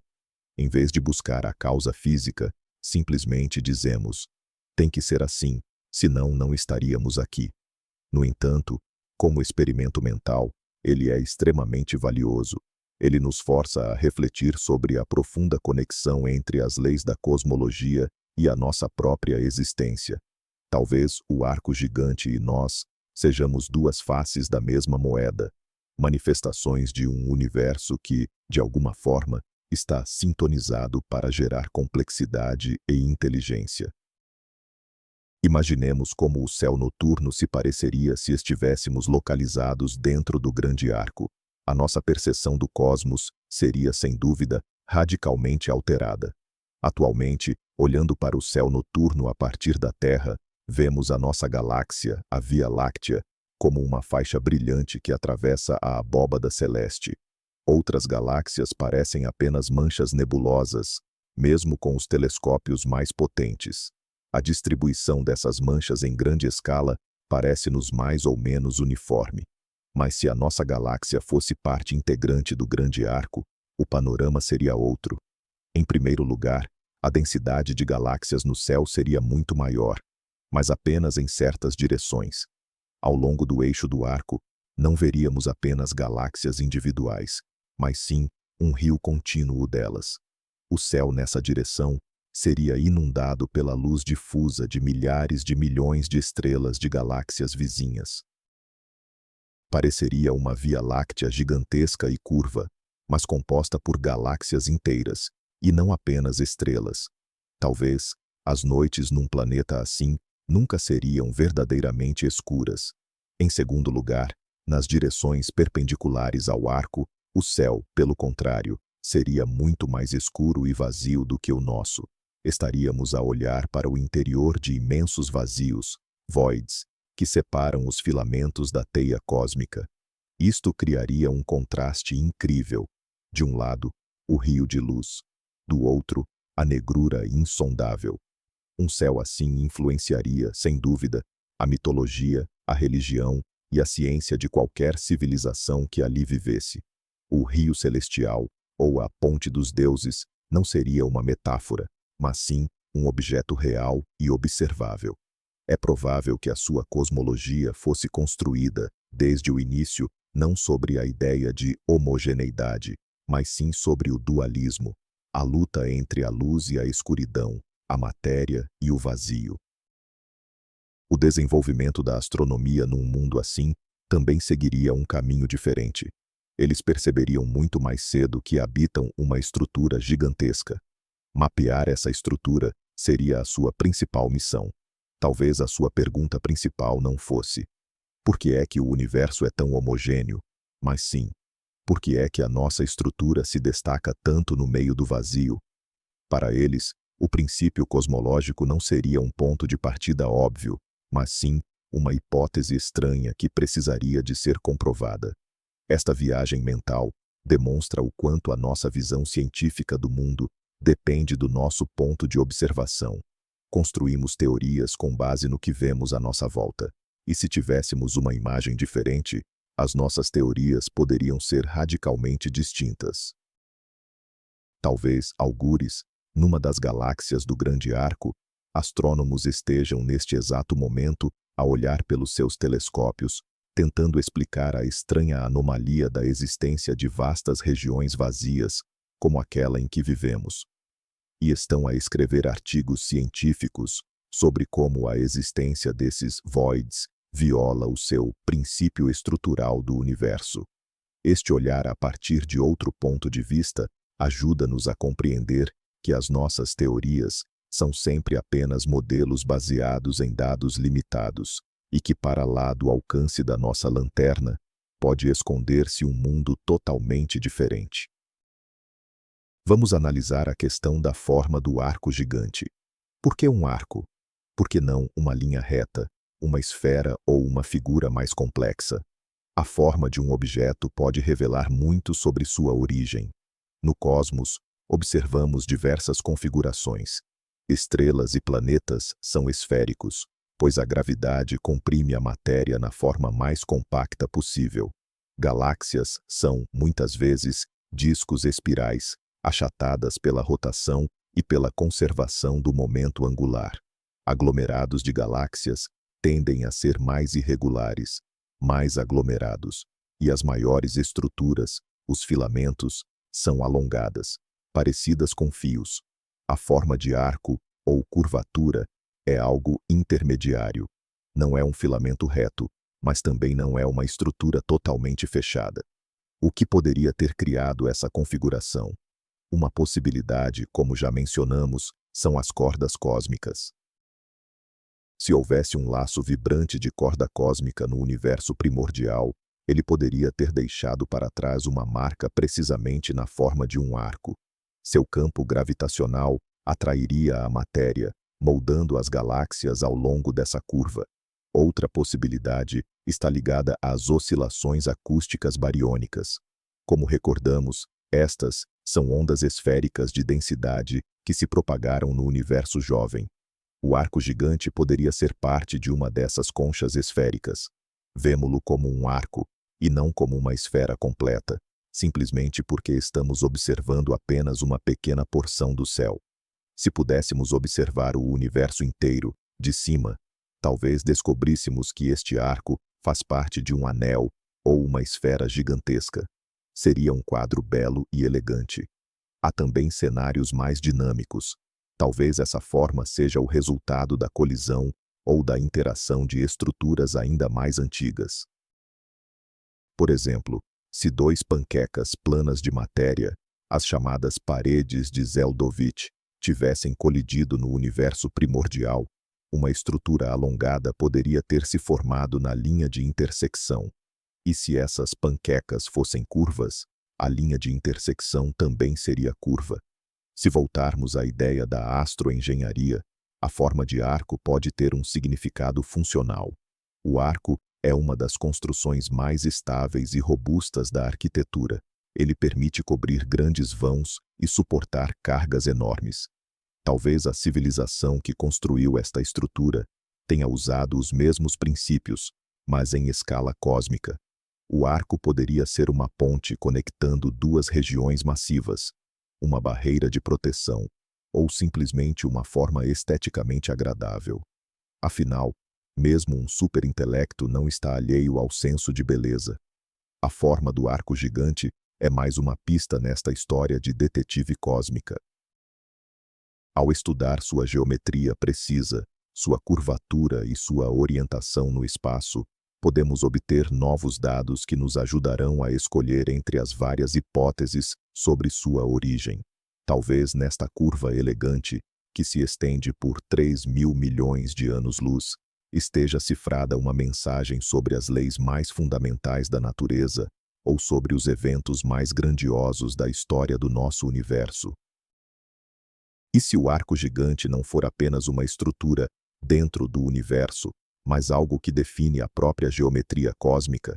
Em vez de buscar a causa física, simplesmente dizemos: tem que ser assim, senão não estaríamos aqui. No entanto, como experimento mental, ele é extremamente valioso. Ele nos força a refletir sobre a profunda conexão entre as leis da cosmologia e a nossa própria existência. Talvez o arco gigante e nós sejamos duas faces da mesma moeda, manifestações de um universo que, de alguma forma, está sintonizado para gerar complexidade e inteligência. Imaginemos como o céu noturno se pareceria se estivéssemos localizados dentro do grande arco. A nossa percepção do cosmos seria, sem dúvida, radicalmente alterada. Atualmente, olhando para o céu noturno a partir da Terra, vemos a nossa galáxia, a Via Láctea, como uma faixa brilhante que atravessa a abóbada celeste. Outras galáxias parecem apenas manchas nebulosas, mesmo com os telescópios mais potentes. A distribuição dessas manchas em grande escala parece-nos mais ou menos uniforme. Mas se a nossa galáxia fosse parte integrante do grande arco, o panorama seria outro. Em primeiro lugar, a densidade de galáxias no céu seria muito maior, mas apenas em certas direções. Ao longo do eixo do arco, não veríamos apenas galáxias individuais, mas sim um rio contínuo delas. O céu nessa direção seria inundado pela luz difusa de milhares de milhões de estrelas de galáxias vizinhas. Pareceria uma Via Láctea gigantesca e curva, mas composta por galáxias inteiras, e não apenas estrelas. Talvez, As noites num planeta assim nunca seriam verdadeiramente escuras. Em segundo lugar, nas direções perpendiculares ao arco, o céu, pelo contrário, seria muito mais escuro e vazio do que o nosso. Estaríamos a olhar para o interior de imensos vazios, voids, que separam os filamentos da teia cósmica. Isto criaria um contraste incrível. De um lado, o rio de luz. Do outro, a negrura insondável. Um céu assim influenciaria, sem dúvida, a mitologia, a religião e a ciência de qualquer civilização que ali vivesse. O rio celestial, ou a ponte dos deuses, não seria uma metáfora, mas sim um objeto real e observável. É provável que a sua cosmologia fosse construída, desde o início, não sobre a ideia de homogeneidade, mas sim sobre o dualismo, a luta entre a luz e a escuridão, a matéria e o vazio. O desenvolvimento da astronomia num mundo assim também seguiria um caminho diferente. Eles perceberiam muito mais cedo que habitam uma estrutura gigantesca. Mapear essa estrutura seria a sua principal missão. Talvez a sua pergunta principal não fosse: por que é que o universo é tão homogêneo? Mas sim, por que é que a nossa estrutura se destaca tanto no meio do vazio? Para eles, o princípio cosmológico não seria um ponto de partida óbvio, mas sim uma hipótese estranha que precisaria de ser comprovada. Esta viagem mental demonstra o quanto a nossa visão científica do mundo depende do nosso ponto de observação. Construímos teorias com base no que vemos à nossa volta, e se tivéssemos uma imagem diferente, as nossas teorias poderiam ser radicalmente distintas. Talvez, algures, numa das galáxias do Grande Arco, astrônomos estejam neste exato momento a olhar pelos seus telescópios, tentando explicar a estranha anomalia da existência de vastas regiões vazias, como aquela em que vivemos. E estão a escrever artigos científicos sobre como a existência desses voids viola o seu princípio estrutural do universo. Este olhar a partir de outro ponto de vista ajuda-nos a compreender que as nossas teorias são sempre apenas modelos baseados em dados limitados e que, para lá do alcance da nossa lanterna, pode esconder-se um mundo totalmente diferente. Vamos analisar a questão da forma do arco gigante. Por que um arco? Por que não uma linha reta, uma esfera ou uma figura mais complexa? A forma de um objeto pode revelar muito sobre sua origem. No cosmos, observamos diversas configurações. Estrelas e planetas são esféricos, pois a gravidade comprime a matéria na forma mais compacta possível. Galáxias são, muitas vezes, discos espirais, achatadas pela rotação e pela conservação do momento angular. Aglomerados de galáxias tendem a ser mais irregulares, mais aglomerados, e as maiores estruturas, os filamentos, são alongadas, parecidas com fios. A forma de arco, ou curvatura, é algo intermediário. Não é um filamento reto, mas também não é uma estrutura totalmente fechada. O que poderia ter criado essa configuração? Uma possibilidade, como já mencionamos, são as cordas cósmicas. Se houvesse um laço vibrante de corda cósmica no universo primordial, ele poderia ter deixado para trás uma marca precisamente na forma de um arco. Seu campo gravitacional atrairia a matéria, moldando as galáxias ao longo dessa curva. Outra possibilidade está ligada às oscilações acústicas bariônicas. Como recordamos, estas são ondas esféricas de densidade que se propagaram no universo jovem. O arco gigante poderia ser parte de uma dessas conchas esféricas. Vemo-lo como um arco, e não como uma esfera completa, simplesmente porque estamos observando apenas uma pequena porção do céu. Se pudéssemos observar o universo inteiro, de cima, talvez descobríssemos que este arco faz parte de um anel ou uma esfera gigantesca. Seria um quadro belo e elegante. Há também cenários mais dinâmicos. Talvez essa forma seja o resultado da colisão ou da interação de estruturas ainda mais antigas. Por exemplo, se dois panquecas planas de matéria, as chamadas paredes de Zeldovich, tivessem colidido no universo primordial, uma estrutura alongada poderia ter se formado na linha de intersecção. E se essas panquecas fossem curvas, a linha de intersecção também seria curva. Se voltarmos à ideia da astroengenharia, a forma de arco pode ter um significado funcional. O arco é uma das construções mais estáveis e robustas da arquitetura. Ele permite cobrir grandes vãos e suportar cargas enormes. Talvez a civilização que construiu esta estrutura tenha usado os mesmos princípios, mas em escala cósmica. O arco poderia ser uma ponte conectando duas regiões massivas, uma barreira de proteção, ou simplesmente uma forma esteticamente agradável. Afinal, mesmo um superintelecto não está alheio ao senso de beleza. A forma do arco gigante é mais uma pista nesta história de detetive cósmica. Ao estudar sua geometria precisa, sua curvatura e sua orientação no espaço, podemos obter novos dados que nos ajudarão a escolher entre as várias hipóteses sobre sua origem. Talvez nesta curva elegante, que se estende por 3.000 milhões de anos-luz, esteja cifrada uma mensagem sobre as leis mais fundamentais da natureza ou sobre os eventos mais grandiosos da história do nosso universo. E se o arco gigante não for apenas uma estrutura dentro do universo, mas algo que define a própria geometria cósmica?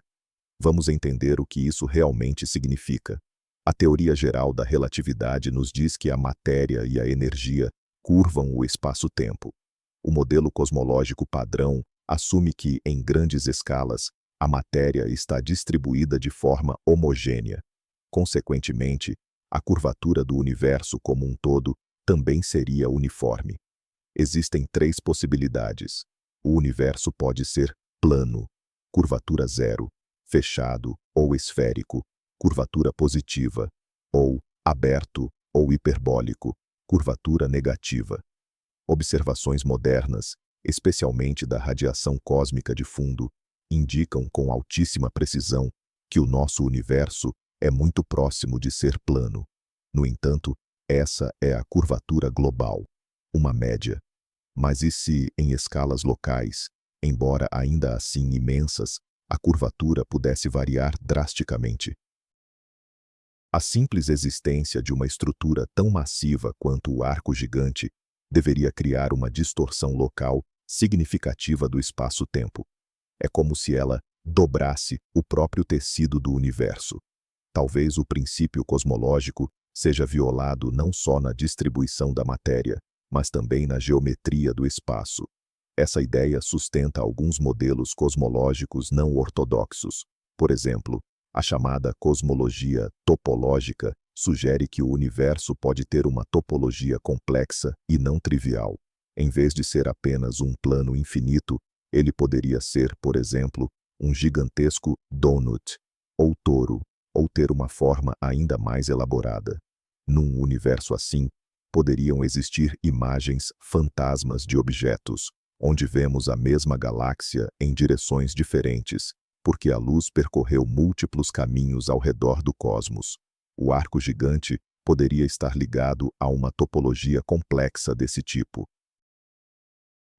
Vamos entender o que isso realmente significa. A teoria geral da relatividade nos diz que a matéria e a energia curvam o espaço-tempo. O modelo cosmológico padrão assume que, em grandes escalas, a matéria está distribuída de forma homogênea. Consequentemente, a curvatura do universo como um todo também seria uniforme. Existem três possibilidades. O universo pode ser plano, curvatura zero, fechado ou esférico, curvatura positiva, ou aberto ou hiperbólico, curvatura negativa. Observações modernas, especialmente da radiação cósmica de fundo, indicam com altíssima precisão que o nosso universo é muito próximo de ser plano. No entanto, essa é a curvatura global, uma média. Mas e se, em escalas locais, embora ainda assim imensas, a curvatura pudesse variar drasticamente? A simples existência de uma estrutura tão massiva quanto o arco gigante deveria criar uma distorção local significativa do espaço-tempo. É como se ela dobrasse o próprio tecido do universo. Talvez o princípio cosmológico seja violado não só na distribuição da matéria, mas também na geometria do espaço. Essa ideia sustenta alguns modelos cosmológicos não ortodoxos. Por exemplo, a chamada cosmologia topológica sugere que o universo pode ter uma topologia complexa e não trivial. Em vez de ser apenas um plano infinito, ele poderia ser, por exemplo, um gigantesco donut, ou touro, ou ter uma forma ainda mais elaborada. Num universo assim, poderiam existir imagens fantasmas de objetos, onde vemos a mesma galáxia em direções diferentes, porque a luz percorreu múltiplos caminhos ao redor do cosmos. O arco gigante poderia estar ligado a uma topologia complexa desse tipo.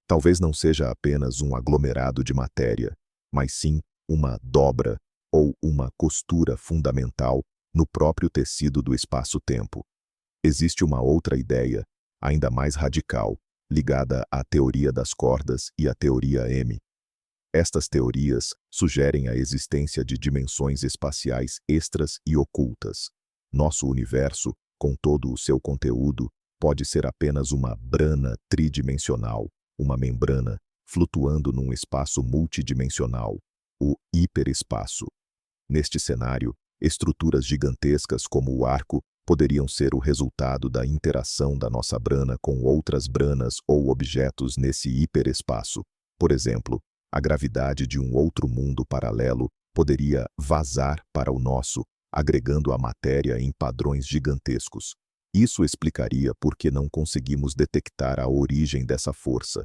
Talvez não seja apenas um aglomerado de matéria, mas sim uma dobra ou uma costura fundamental no próprio tecido do espaço-tempo. Existe uma outra ideia, ainda mais radical, ligada à teoria das cordas e à teoria M. Estas teorias sugerem a existência de dimensões espaciais extras e ocultas. Nosso universo, com todo o seu conteúdo, pode ser apenas uma brana tridimensional, uma membrana, flutuando num espaço multidimensional, o hiperespaço. Neste cenário, estruturas gigantescas como o arco poderiam ser o resultado da interação da nossa brana com outras branas ou objetos nesse hiperespaço. Por exemplo, a gravidade de um outro mundo paralelo poderia vazar para o nosso, agregando a matéria em padrões gigantescos. Isso explicaria por que não conseguimos detectar a origem dessa força.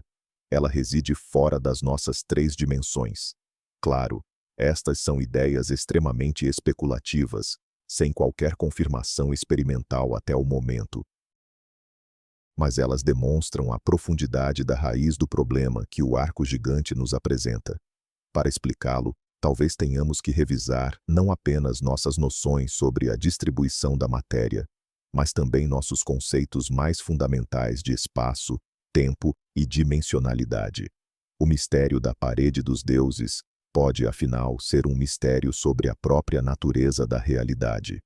Ela reside fora das nossas três dimensões. Claro, estas são ideias extremamente especulativas, sem qualquer confirmação experimental até o momento. mas elas demonstram a profundidade da raiz do problema que o arco gigante nos apresenta. Para explicá-lo, talvez tenhamos que revisar não apenas nossas noções sobre a distribuição da matéria, mas também nossos conceitos mais fundamentais de espaço, tempo e dimensionalidade. O mistério da parede dos deuses pode, afinal, ser um mistério sobre a própria natureza da realidade.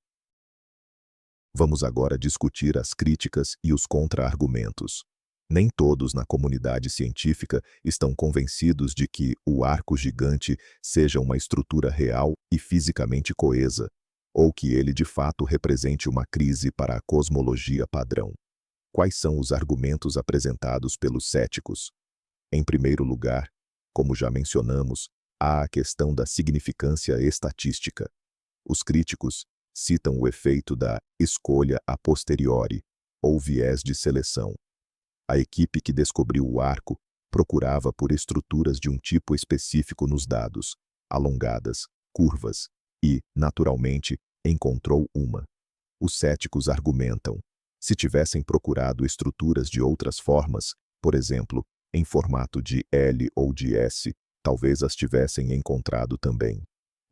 Vamos agora discutir as críticas e os contra-argumentos. Nem todos na comunidade científica estão convencidos de que o arco gigante seja uma estrutura real e fisicamente coesa, ou que ele de fato represente uma crise para a cosmologia padrão. Quais são os argumentos apresentados pelos céticos? Em primeiro lugar, como já mencionamos, há a questão da significância estatística. Os críticos citam o efeito da escolha a posteriori, ou viés de seleção. A equipe que descobriu o arco procurava por estruturas de um tipo específico nos dados, alongadas, curvas, e, naturalmente, encontrou uma. Os céticos argumentam: se tivessem procurado estruturas de outras formas, por exemplo, em formato de L ou de S, talvez as tivessem encontrado também.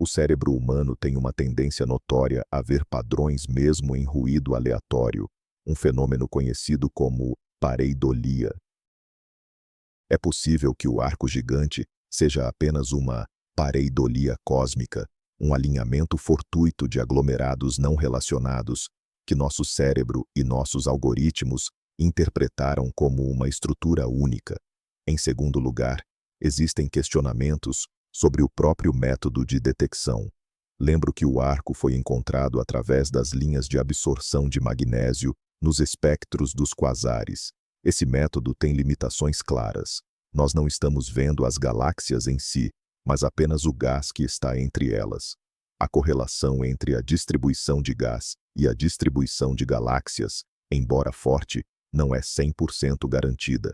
O cérebro humano tem uma tendência notória a ver padrões mesmo em ruído aleatório, um fenômeno conhecido como pareidolia. É possível que o arco gigante seja apenas uma pareidolia cósmica, um alinhamento fortuito de aglomerados não relacionados, que nosso cérebro e nossos algoritmos interpretaram como uma estrutura única. Em segundo lugar, existem questionamentos sobre o próprio método de detecção. Lembro que o arco foi encontrado através das linhas de absorção de magnésio nos espectros dos quasares. Esse método tem limitações claras. Nós não estamos vendo as galáxias em si, mas apenas o gás que está entre elas. A correlação entre a distribuição de gás e a distribuição de galáxias, embora forte, não é 100% garantida.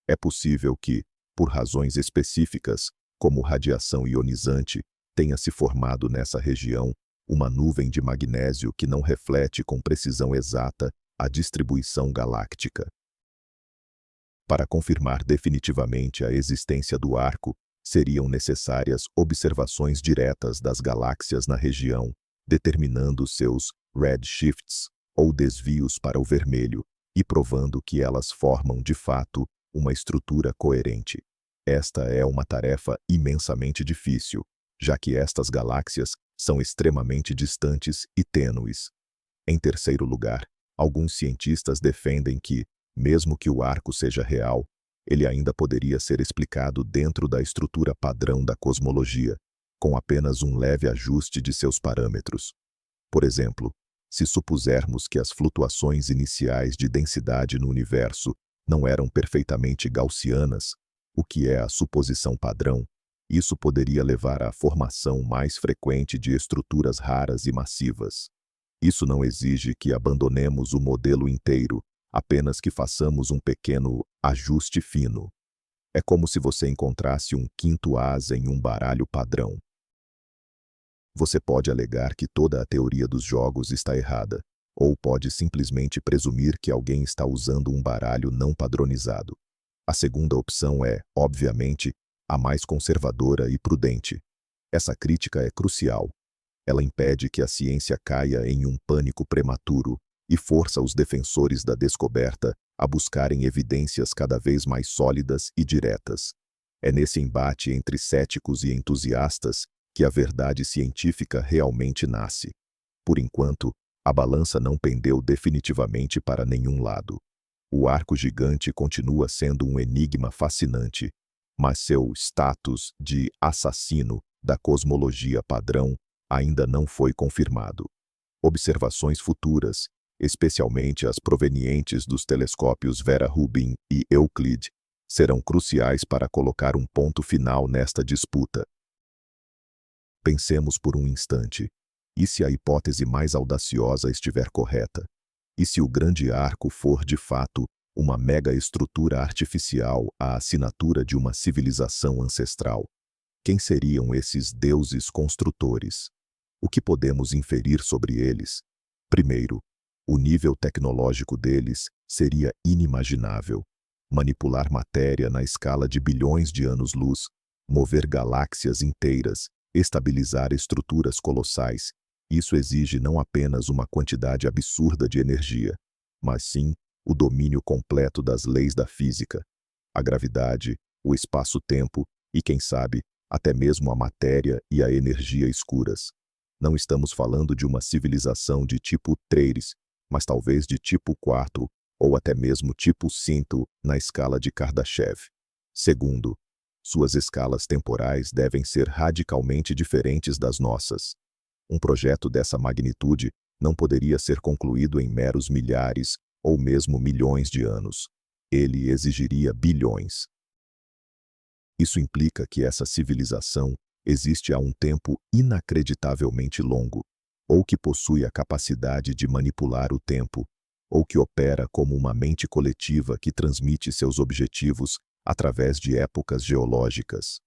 É possível que, por razões específicas, como radiação ionizante, tenha se formado nessa região uma nuvem de magnésio que não reflete com precisão exata a distribuição galáctica. Para confirmar definitivamente a existência do arco, seriam necessárias observações diretas das galáxias na região, determinando seus redshifts, ou desvios para o vermelho, e provando que elas formam de fato uma estrutura coerente. Esta é uma tarefa imensamente difícil, já que estas galáxias são extremamente distantes e tênues. Em terceiro lugar, alguns cientistas defendem que, mesmo que o arco seja real, ele ainda poderia ser explicado dentro da estrutura padrão da cosmologia, com apenas um leve ajuste de seus parâmetros. Por exemplo, se supusermos que as flutuações iniciais de densidade no universo não eram perfeitamente gaussianas, o que é a suposição padrão, isso poderia levar à formação mais frequente de estruturas raras e massivas. Isso não exige que abandonemos o modelo inteiro, apenas que façamos um pequeno ajuste fino. É como se você encontrasse um quinto as em um baralho padrão. Você pode alegar que toda a teoria dos jogos está errada, ou pode simplesmente presumir que alguém está usando um baralho não padronizado. A segunda opção é, obviamente, a mais conservadora e prudente. Essa crítica é crucial. Ela impede que a ciência caia em um pânico prematuro e força os defensores da descoberta a buscarem evidências cada vez mais sólidas e diretas. É nesse embate entre céticos e entusiastas que a verdade científica realmente nasce. Por enquanto, a balança não pendeu definitivamente para nenhum lado. O arco gigante continua sendo um enigma fascinante, mas seu status de assassino da cosmologia padrão ainda não foi confirmado. Observações futuras, especialmente as provenientes dos telescópios Vera Rubin e Euclid, serão cruciais para colocar um ponto final nesta disputa. Pensemos por um instante. E se a hipótese mais audaciosa estiver correta? E se o grande arco for, de fato, uma mega-estrutura artificial à assinatura de uma civilização ancestral? Quem seriam esses deuses construtores? O que podemos inferir sobre eles? Primeiro, O nível tecnológico deles seria inimaginável. Manipular matéria na escala de bilhões de anos-luz, mover galáxias inteiras, estabilizar estruturas colossais. Isso exige não apenas uma quantidade absurda de energia, mas sim o domínio completo das leis da física, a gravidade, o espaço-tempo e, quem sabe, até mesmo a matéria e a energia escuras. Não estamos falando de uma civilização de tipo 3, mas talvez de tipo 4 ou até mesmo tipo 5 na escala de Kardashev. Segundo, suas escalas temporais devem ser radicalmente diferentes das nossas. Um projeto dessa magnitude não poderia ser concluído em meros milhares ou mesmo milhões de anos. Ele exigiria bilhões. Isso implica que essa civilização existe há um tempo inacreditavelmente longo, ou que possui a capacidade de manipular o tempo, ou que opera como uma mente coletiva que transmite seus objetivos através de épocas geológicas.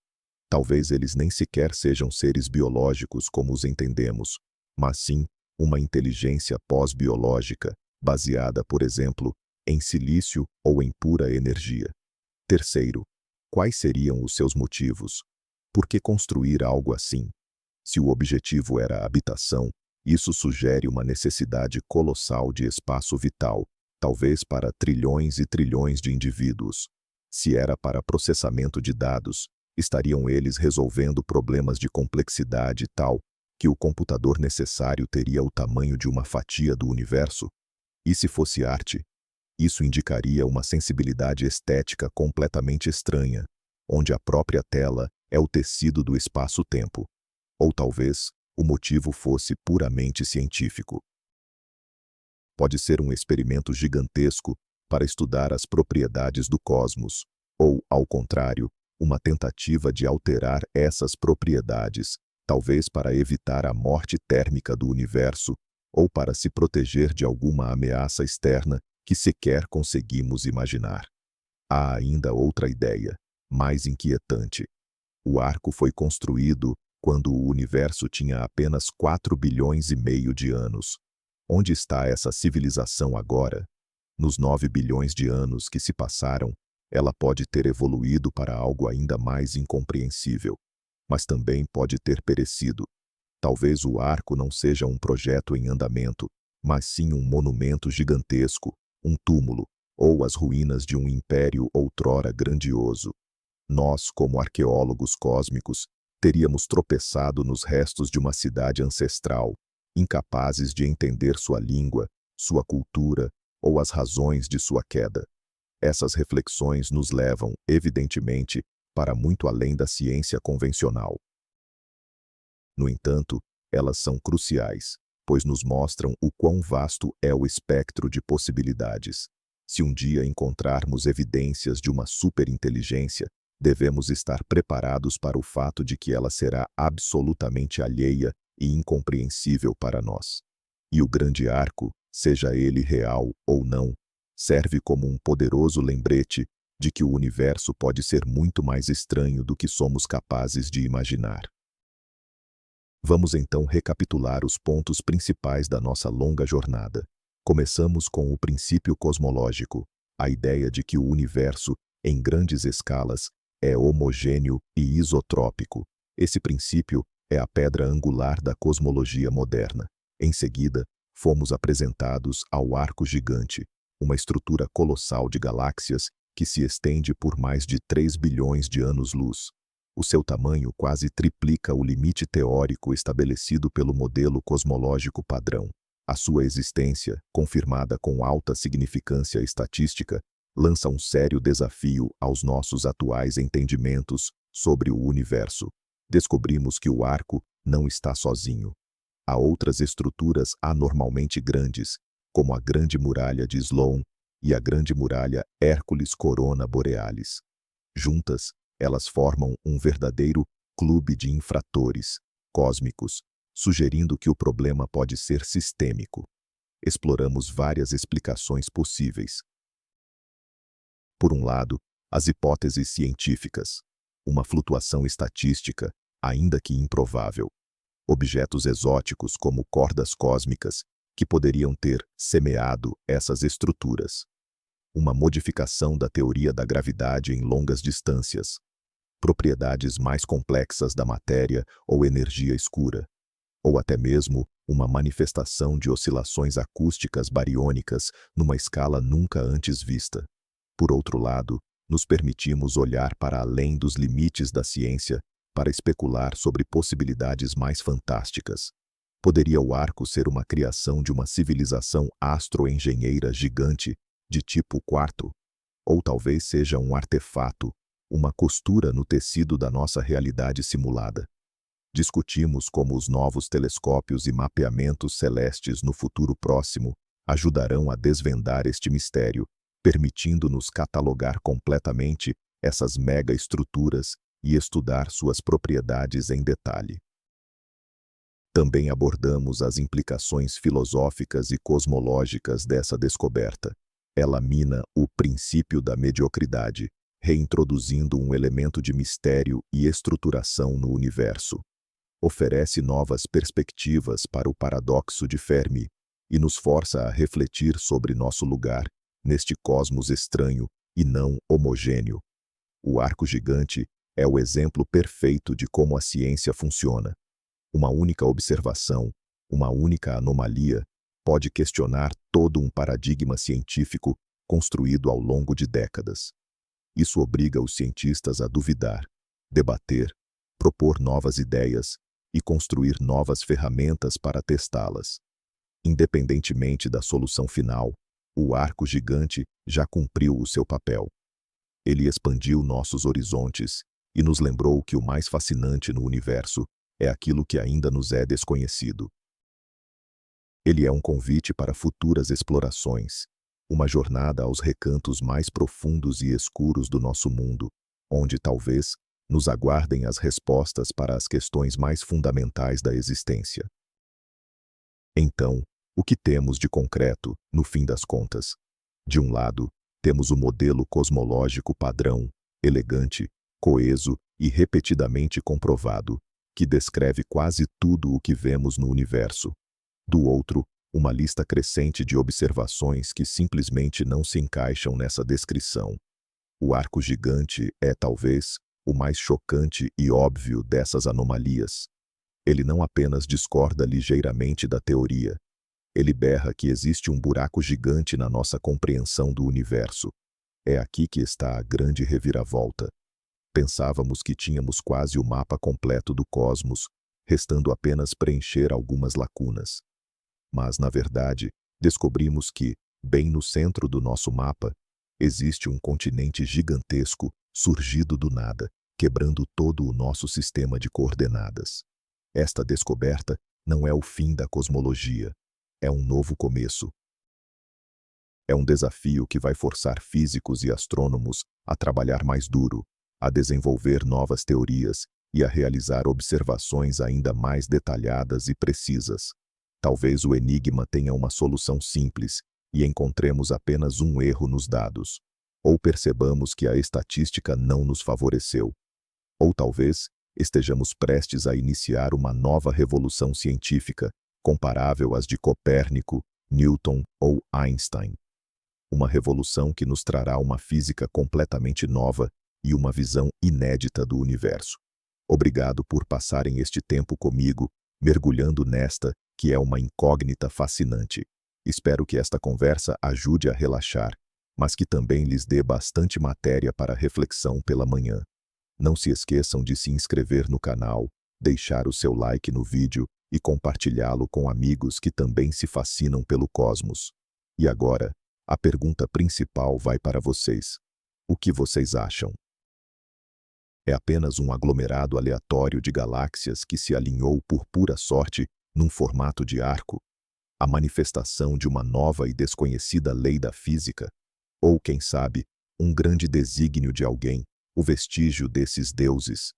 Talvez eles nem sequer sejam seres biológicos como os entendemos, mas sim uma inteligência pós-biológica, baseada, por exemplo, em silício ou em pura energia. Terceiro, quais seriam os seus motivos? Por que construir algo assim? Se o objetivo era a habitação, isso sugere uma necessidade colossal de espaço vital, talvez para trilhões e trilhões de indivíduos. Se era para processamento de dados, estariam eles resolvendo problemas de complexidade tal que o computador necessário teria o tamanho de uma fatia do universo? E se fosse arte? Isso indicaria uma sensibilidade estética completamente estranha, onde a própria tela é o tecido do espaço-tempo. Ou talvez o motivo fosse puramente científico. Pode ser um experimento gigantesco para estudar as propriedades do cosmos, ou, ao contrário, uma tentativa de alterar essas propriedades, talvez para evitar a morte térmica do universo, ou para se proteger de alguma ameaça externa que sequer conseguimos imaginar. Há ainda outra ideia, mais inquietante. O arco foi construído quando o universo tinha apenas 4 bilhões e meio de anos. Onde está essa civilização agora? Nos 9 bilhões de anos que se passaram, ela pode ter evoluído para algo ainda mais incompreensível, mas também pode ter perecido. Talvez o arco não seja um projeto em andamento, mas sim um monumento gigantesco, um túmulo, ou as ruínas de um império outrora grandioso. Nós, como arqueólogos cósmicos, teríamos tropeçado nos restos de uma cidade ancestral, incapazes de entender sua língua, sua cultura ou as razões de sua queda. Essas reflexões nos levam, evidentemente, para muito além da ciência convencional. No entanto, elas são cruciais, pois nos mostram o quão vasto é o espectro de possibilidades. Se um dia encontrarmos evidências de uma superinteligência, devemos estar preparados para o fato de que ela será absolutamente alheia e incompreensível para nós. E o grande arco, seja ele real ou não, serve como um poderoso lembrete de que o universo pode ser muito mais estranho do que somos capazes de imaginar. Vamos então recapitular os pontos principais da nossa longa jornada. Começamos com o princípio cosmológico, a ideia de que o universo, em grandes escalas, é homogêneo e isotrópico. Esse princípio é a pedra angular da cosmologia moderna. Em seguida, fomos apresentados ao arco gigante, uma estrutura colossal de galáxias que se estende por mais de 3 bilhões de anos-luz. O seu tamanho quase triplica o limite teórico estabelecido pelo modelo cosmológico padrão. A sua existência, confirmada com alta significância estatística, lança um sério desafio aos nossos atuais entendimentos sobre o universo. Descobrimos que o arco não está sozinho. Há outras estruturas anormalmente grandes, como a Grande Muralha de Sloan e a Grande Muralha Hércules Corona Borealis. Juntas, elas formam um verdadeiro clube de infratores cósmicos, sugerindo que o problema pode ser sistêmico. Exploramos várias explicações possíveis. Por um lado, as hipóteses científicas. Uma flutuação estatística, ainda que improvável. Objetos exóticos como cordas cósmicas que poderiam ter semeado essas estruturas. Uma modificação da teoria da gravidade em longas distâncias, propriedades mais complexas da matéria ou energia escura, ou até mesmo uma manifestação de oscilações acústicas bariônicas numa escala nunca antes vista. Por outro lado, nos permitimos olhar para além dos limites da ciência para especular sobre possibilidades mais fantásticas. Poderia o arco ser uma criação de uma civilização astroengenheira gigante de tipo quarto? Ou talvez seja um artefato, uma costura no tecido da nossa realidade simulada. Discutimos como os novos telescópios e mapeamentos celestes no futuro próximo ajudarão a desvendar este mistério, permitindo-nos catalogar completamente essas mega-estruturas e estudar suas propriedades em detalhe. Também abordamos as implicações filosóficas e cosmológicas dessa descoberta. Ela mina o princípio da mediocridade, reintroduzindo um elemento de mistério e estruturação no universo. Oferece novas perspectivas para o paradoxo de Fermi e nos força a refletir sobre nosso lugar neste cosmos estranho e não homogêneo. O arco gigante é o exemplo perfeito de como a ciência funciona. Uma única observação, uma única anomalia, pode questionar todo um paradigma científico construído ao longo de décadas. Isso obriga os cientistas a duvidar, debater, propor novas ideias e construir novas ferramentas para testá-las. Independentemente da solução final, o arco gigante já cumpriu o seu papel. Ele expandiu nossos horizontes e nos lembrou que o mais fascinante no universo é aquilo que ainda nos é desconhecido. Ele é um convite para futuras explorações, uma jornada aos recantos mais profundos e escuros do nosso mundo, onde talvez nos aguardem as respostas para as questões mais fundamentais da existência. Então, o que temos de concreto, no fim das contas? De um lado, temos o modelo cosmológico padrão, elegante, coeso e repetidamente comprovado, que descreve quase tudo o que vemos no universo. Do outro, uma lista crescente de observações que simplesmente não se encaixam nessa descrição. O arco gigante é, talvez, o mais chocante e óbvio dessas anomalias. Ele não apenas discorda ligeiramente da teoria. Ele berra que existe um buraco gigante na nossa compreensão do universo. É aqui que está a grande reviravolta. Pensávamos que tínhamos quase o mapa completo do cosmos, restando apenas preencher algumas lacunas. Mas, na verdade, descobrimos que, bem no centro do nosso mapa, existe um continente gigantesco surgido do nada, quebrando todo o nosso sistema de coordenadas. Esta descoberta não é o fim da cosmologia, é um novo começo. É um desafio que vai forçar físicos e astrônomos a trabalhar mais duro, a desenvolver novas teorias e a realizar observações ainda mais detalhadas e precisas. Talvez o enigma tenha uma solução simples e encontremos apenas um erro nos dados. Ou percebamos que a estatística não nos favoreceu. Ou talvez estejamos prestes a iniciar uma nova revolução científica, comparável às de Copérnico, Newton ou Einstein. Uma revolução que nos trará uma física completamente nova e uma visão inédita do universo. Obrigado por passarem este tempo comigo, mergulhando nesta, que é uma incógnita fascinante. Espero que esta conversa ajude a relaxar, mas que também lhes dê bastante matéria para reflexão pela manhã. Não se esqueçam de se inscrever no canal, deixar o seu like no vídeo e compartilhá-lo com amigos que também se fascinam pelo cosmos. E agora, a pergunta principal vai para vocês. O que vocês acham? É apenas um aglomerado aleatório de galáxias que se alinhou por pura sorte num formato de arco? A manifestação de uma nova e desconhecida lei da física? Ou, quem sabe, um grande desígnio de alguém, o vestígio desses deuses?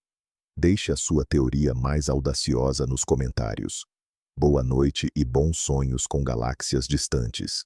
Deixe a sua teoria mais audaciosa nos comentários. Boa noite e bons sonhos com galáxias distantes.